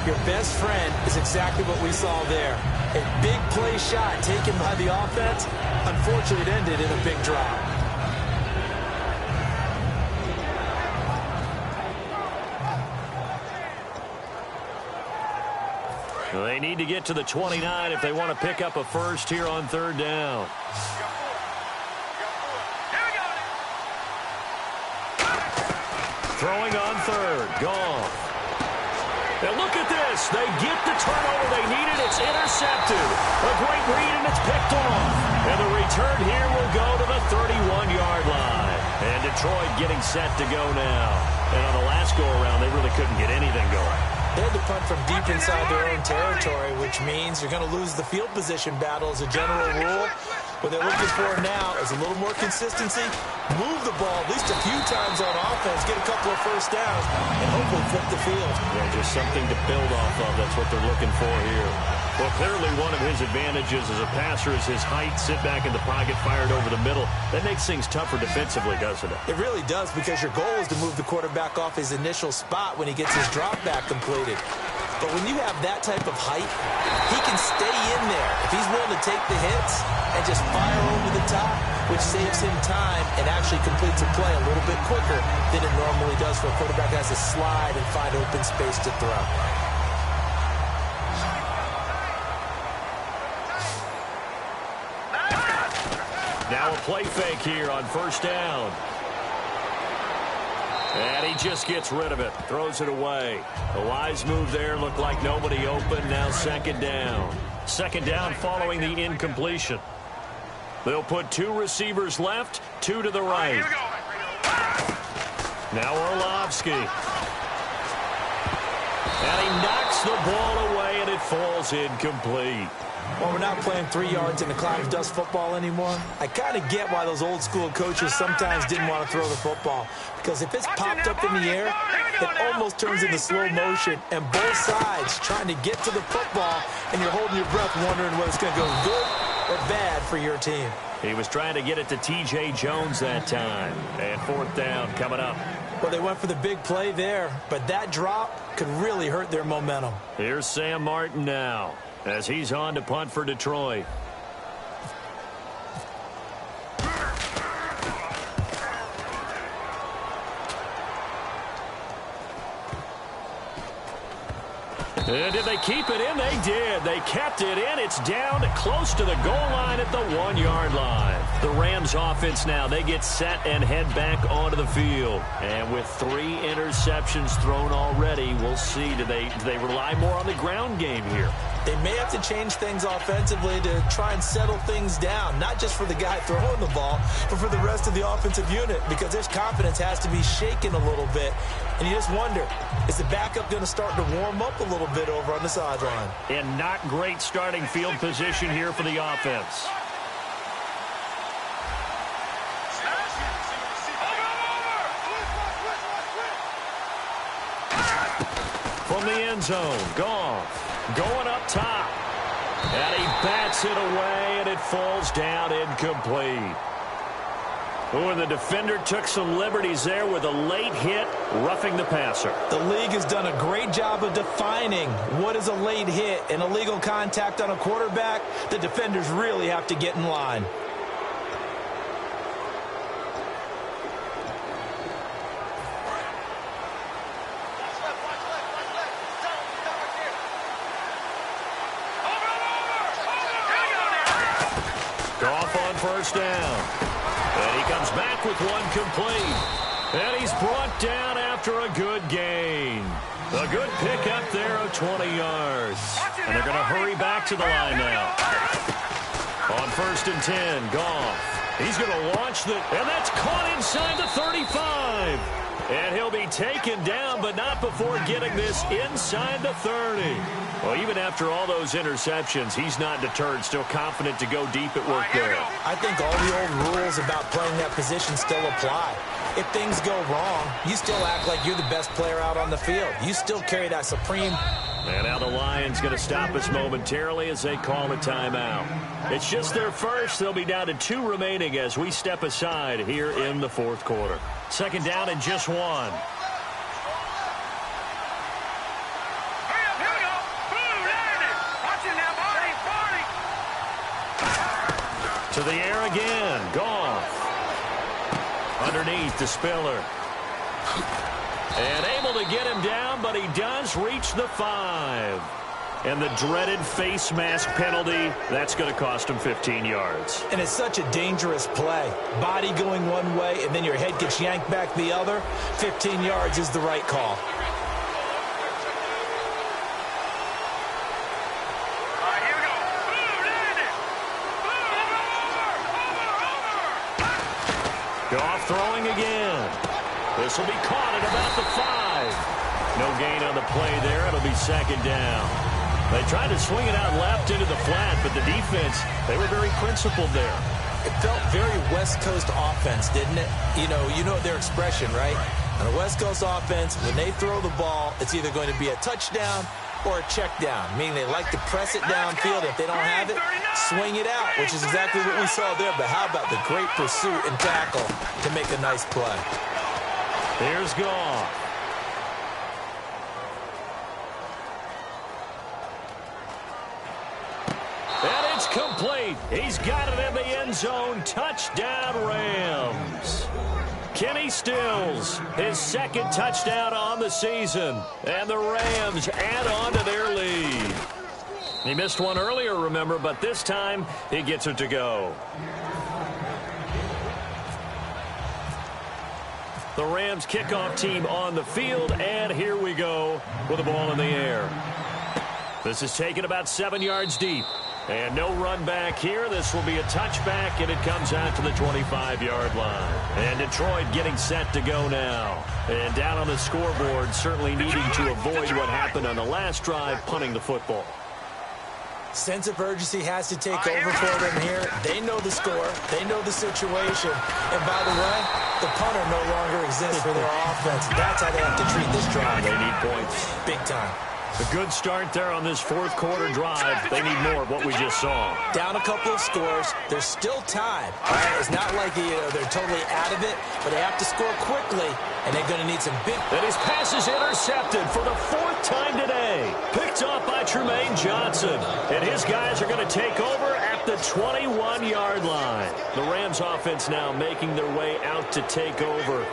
Speaker 4: your best friend is exactly what we saw there. A big play shot taken by the offense. Unfortunately, it ended in a big drop.
Speaker 3: They need to get to the 29 if they want to pick up a first here on 3rd down. Throwing on 3rd. Gone. And look at this. They get the turnover they needed. It's intercepted. A great read, and it's picked off. And the return here will go to the 31-yard line. And Detroit getting set to go now. And on the last go-around, they really couldn't get anything going.
Speaker 4: They had to punt from deep inside their own territory, which means you're going to lose the field position battle as a general rule. What they're looking for now is a little more consistency, move the ball at least a few times on offense, get a couple of first downs, and hopefully flip the field.
Speaker 3: Yeah, just something to build off of. That's what they're looking for here. Well, clearly one of his advantages as a passer is his height. Sit back in the pocket, fired over the middle. That makes things tougher defensively, doesn't it?
Speaker 4: It really does, because your goal is to move the quarterback off his initial spot when he gets his drop back completed. But when you have that type of height, he can stay in there if he's willing to take the hits and just fire over the top, which saves him time and actually completes a play a little bit quicker than it normally does for a quarterback that has to slide and find open space to throw.
Speaker 3: Now a play fake here on 1st down. And he just gets rid of it. Throws it away. A wise move there. Looked like nobody open. Now second down. Second down following the incompletion. They'll put 2 receivers left, 2 to the right.
Speaker 5: Here we go.
Speaker 3: Now Orlovsky. And he knocks the ball away, and it falls incomplete.
Speaker 4: Well, we're not playing 3 yards in a cloud of dust football anymore. I kind of get why those old school coaches sometimes didn't want to throw the football. Because if it's popped up in the air, it almost turns into slow motion. And both sides trying to get to the football, and you're holding your breath wondering whether it's going to go good or bad for your team.
Speaker 3: He was trying to get it to T.J. Jones that time. And fourth down coming up.
Speaker 4: Well, they went for the big play there, but that drop could really hurt their momentum.
Speaker 3: Here's Sam Martin now as he's on to punt for Detroit. And did they keep it in? They did. They kept it in. It's down close to the goal line at the 1-yard line. The Rams offense now, they get set and head back onto the field. And with 3 interceptions thrown already, we'll see. Do they rely more on the ground game here?
Speaker 4: They may have to change things offensively to try and settle things down, not just for the guy throwing the ball, but for the rest of the offensive unit, because their confidence has to be shaken a little bit. And you just wonder, is the backup going to start to warm up a little bit over on the sideline?
Speaker 3: And not great starting field position here for the offense. From the end zone, Goff going up top. And he bats it away, and it falls down incomplete. Oh, and the defender took some liberties there with a late hit, roughing the passer.
Speaker 4: The league has done a great job of defining what is a late hit and illegal contact on a quarterback. The defenders really have to get in line.
Speaker 3: Goff on first down. And he comes back with one complete. And he's brought down after a good gain. A good pickup there of 20 yards. And they're going to hurry back to the line now. On first and 10, Goff. He's going to launch the... And that's caught inside the 35. And he'll be taken down, but not before getting this inside the 30. Well, even after all those interceptions, he's not deterred, still confident to go deep at work there.
Speaker 4: I think all the old rules about playing that position still apply. If things go wrong, you still act like you're the best player out on the field. You still carry that supreme...
Speaker 3: And now the Lions going to stop us momentarily as they call a timeout. It's just their first. They'll be down to 2 remaining as we step aside here in the fourth quarter. Second down and just 1. To the air again. Goff. Underneath to Spiller. And able to get him down, but he does reach the 5. And the dreaded face mask penalty, that's going to cost him 15 yards.
Speaker 4: And it's such a dangerous play. Body going one way, and then your head gets yanked back the other. 15 yards is the right call.
Speaker 3: Goff throwing again. This will be caught at about the 5. No gain on the play there. It'll be second down. They tried to swing it out left into the flat, but the defense, they were very principled there.
Speaker 4: It felt very West Coast offense, didn't it? You know their expression, right? On a West Coast offense, when they throw the ball, it's either going to be a touchdown or a check down, meaning they like to press it downfield. If they don't have it, swing it out, which is exactly what we saw there. But how about the great pursuit and tackle to make a nice play?
Speaker 3: Here's Goff. And it's complete. He's got it in the end zone. Touchdown, Rams. Kenny Stills, his second touchdown on the season. And the Rams add on to their lead. He missed one earlier, remember, but this time he gets it to go. The Rams kickoff team on the field, and here we go with the ball in the air. This is taken about 7 yards deep. And no run back here. This will be a touchback, and it comes out to the 25-yard line. And Detroit getting set to go now. And down on the scoreboard, certainly needing to avoid what happened on the last drive, punting the football.
Speaker 4: Sense of urgency has to take over for them here. They know the score. They know the situation. And by the way, the punter no longer exists for their offense. That's how they have to treat this drive.
Speaker 3: They need points.
Speaker 4: Big time.
Speaker 3: A good start there on this fourth quarter drive. They need more of what we just saw.
Speaker 4: Down a couple of scores. There's still time. Right? It's not like they're totally out of it, but they have to score quickly, and they're going to need some big...
Speaker 3: And his pass is intercepted for the fourth time today. Picked off by Tremaine Johnson. And his guys are going to take over at the 21-yard line. The Rams offense now making their way out to take over.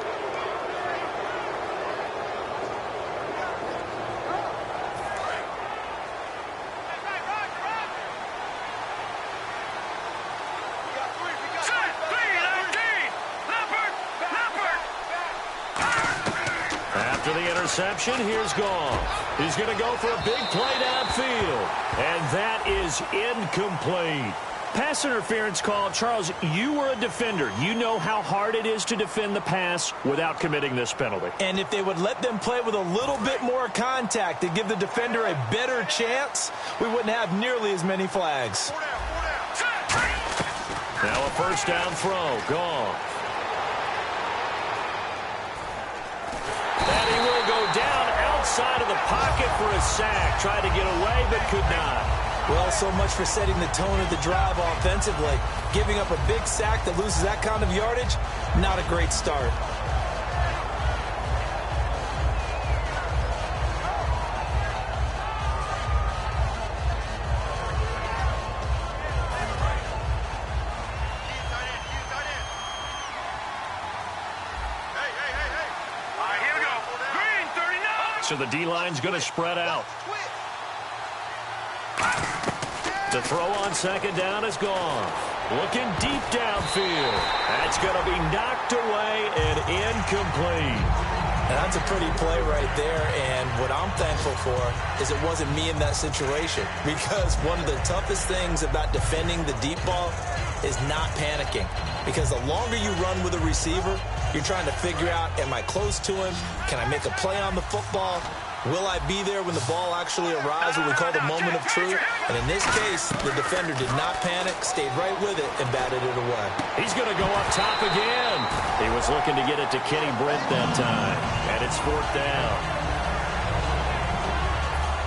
Speaker 3: Interception. Here's Goff. He's going to go for a big play downfield. And that is incomplete. Pass interference call. Charles, you were a defender. You know how hard it is to defend the pass without committing this penalty.
Speaker 4: And if they would let them play with a little bit more contact to give the defender a better chance, we wouldn't have nearly as many flags.
Speaker 3: Now a first down throw. Goff. And he will go down outside of the pocket for a sack. Tried to get away, but could not.
Speaker 4: Well, so much for setting the tone of the drive offensively. Giving up a big sack that loses that kind of yardage, not a great start.
Speaker 3: So the D-line's going to spread out. The throw on second down is gone. Looking deep downfield. That's going to be knocked away and incomplete.
Speaker 4: And that's a pretty play right there, and what I'm thankful for is it wasn't me in that situation, because one of the toughest things about defending the deep ball is not panicking, because the longer you run with a receiver, you're trying to figure out, am I close to him? Can I make a play on the football? Will I be there when the ball actually arrives, what we call the moment of truth? And in this case, the defender did not panic, stayed right with it, and batted it away.
Speaker 3: He's going to go up top again. He was looking to get it to Kenny Brent that time. And it's fourth down.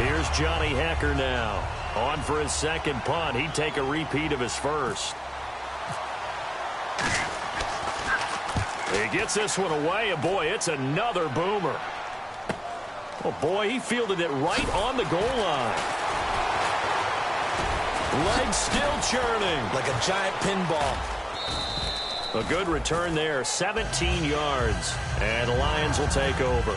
Speaker 3: Here's Johnny Hecker now. On for his second punt. He'd take a repeat of his first. He gets this one away, and boy, it's another boomer. Oh, boy, he fielded it right on the goal line. Legs still churning.
Speaker 4: Like a giant pinball.
Speaker 3: A good return there, 17 yards. And the Lions will take over.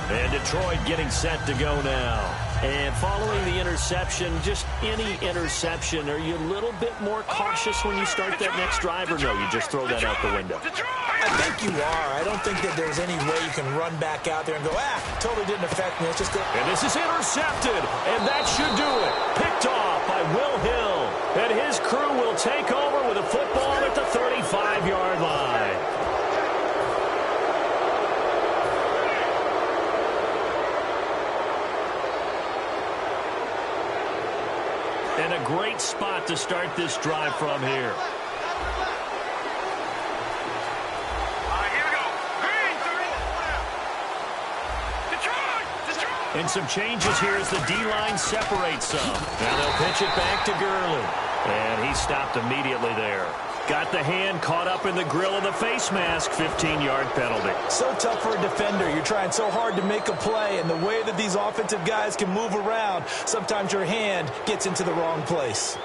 Speaker 3: And Detroit getting set to go now. And following the interception, just any interception, are you a little bit more cautious when you start that next drive, or no, you just throw that out the window?
Speaker 4: I think you are. I don't think that there's any way you can run back out there and go, totally didn't affect me. It's just
Speaker 3: And this is intercepted, and that should do it. Picked off by Will Hill. And his crew will take over with a football at the 35-yard line. And a great spot to start this drive from here. And some changes here as the D-line separates some. Now they'll pitch it back to Gurley. And he stopped immediately there. Got the hand caught up in the grill of the face mask. 15-yard penalty.
Speaker 4: So tough for a defender. You're trying so hard to make a play, and the way that these offensive guys can move around, sometimes your hand gets into the wrong place.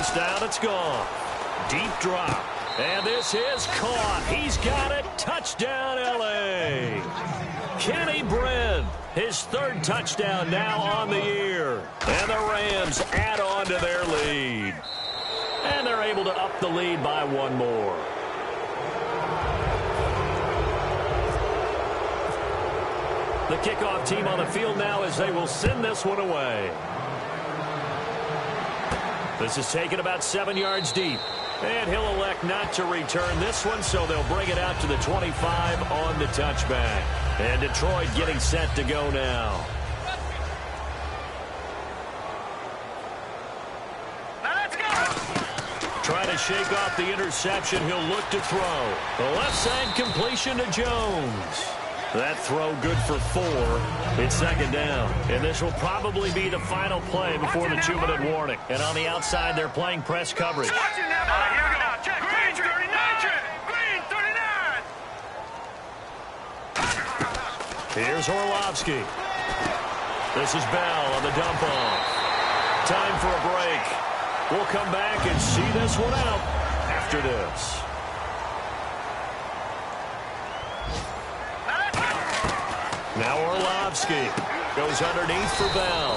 Speaker 3: first down. It's gone. Deep drop. And this is caught. He's got it. Touchdown, L.A. Kenny Brin, his third touchdown now on the year. And the Rams add on to their lead. And they're able to up the lead by one more. The kickoff team on the field now as they will send this one away. This is taken about 7 yards deep. And he'll elect not to return this one, so they'll bring it out to the 25 on the touchback. And Detroit getting set to go now.
Speaker 5: Let's go!
Speaker 3: Trying to shake off the interception, he'll look to throw. The left side completion to Jones. That throw good for 4. It's second down. And this will probably be the final play before the 2-minute warning. And on the outside, they're playing press coverage.
Speaker 5: Here we go. Check. Green 39. Check. Green 39.
Speaker 3: Here's Orlovsky. This is Bell on the dump off. Time for a break. We'll come back and see this one out after this. Now Orlovsky goes underneath for Bell.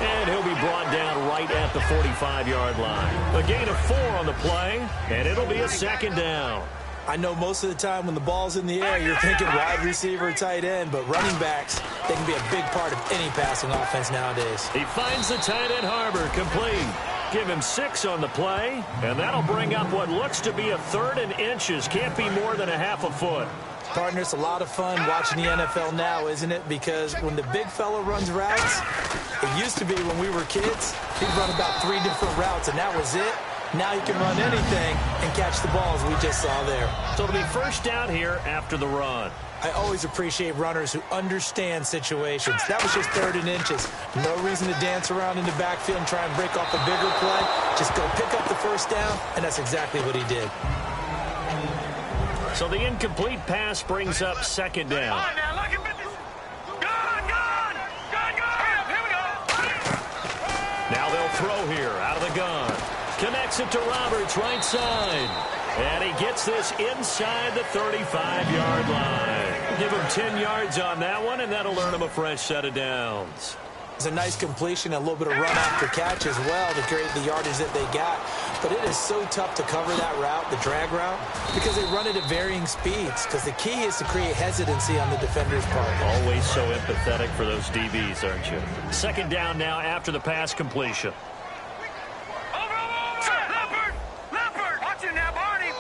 Speaker 3: And he'll be brought down right at the 45-yard line. A gain of 4 on the play, and it'll be a second down.
Speaker 4: I know most of the time when the ball's in the air, you're thinking wide receiver, tight end, but running backs, they can be a big part of any passing offense nowadays.
Speaker 3: He finds the tight end Harbor complete. Give him 6 on the play, and that'll bring up what looks to be a 3rd and inches. Can't be more than a half a foot.
Speaker 4: Partner, it's a lot of fun watching the NFL now, isn't it? Because when the big fella runs routes, it used to be when we were kids, he'd run about 3 different routes, and that was it. Now you can run anything and catch the balls we just saw there.
Speaker 3: So it'll be first down here after the run.
Speaker 4: I always appreciate runners who understand situations. That was just 3rd and inches. No reason to dance around in the backfield and try and break off a bigger play. Just go pick up the first down, and that's exactly what he did.
Speaker 3: So the incomplete pass brings up second down.
Speaker 5: Here we go.
Speaker 3: Now they'll throw here out of the gun. Connects it to Roberts, right side. And he gets this inside the 35-yard line. Give him 10 yards on that one, and that'll earn him a fresh set of downs.
Speaker 4: It's a nice completion, a little bit of run after catch as well to create the yardage that they got. But it is so tough to cover that route, the drag route, because they run it at varying speeds. Because the key is to create hesitancy on the defender's part.
Speaker 3: Always so empathetic for those DBs, aren't you? Second down now after the pass completion.
Speaker 5: Leopard! Watch it now, Barney!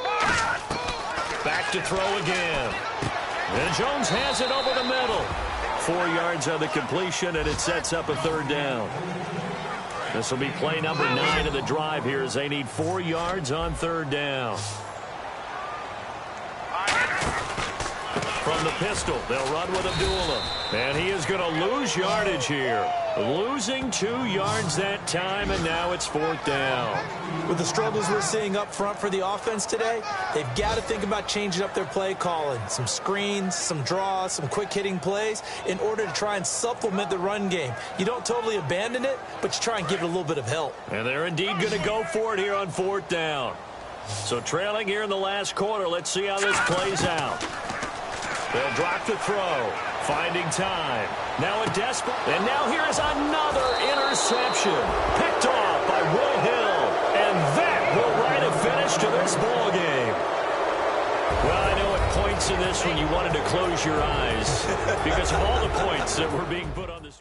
Speaker 3: Back to throw again. And Jones has it over the middle. 4 yards on the completion, and it sets up a 3rd down. This will be play number 9 of the drive here as they need 4 yards on 3rd down. From the pistol, they'll run with Abdullah. And he is going to lose yardage here. Losing 2 yards that time, and now it's 4th down.
Speaker 4: With the struggles we're seeing up front for the offense today, they've got to think about changing up their play calling. Some screens, some draws, some quick-hitting plays in order to try and supplement the run game. You don't totally abandon it, but you try and give it a little bit of help.
Speaker 3: And they're indeed going to go for it here on 4th down. So trailing here in the last quarter, let's see how this plays out. They'll drop the throw, finding time. Now a desperate, and now here is another interception. Picked off by Will Hill, and that will write a finish to this ball game. Well, I know at points in this when you wanted to close your eyes because of all the points that were being put on this.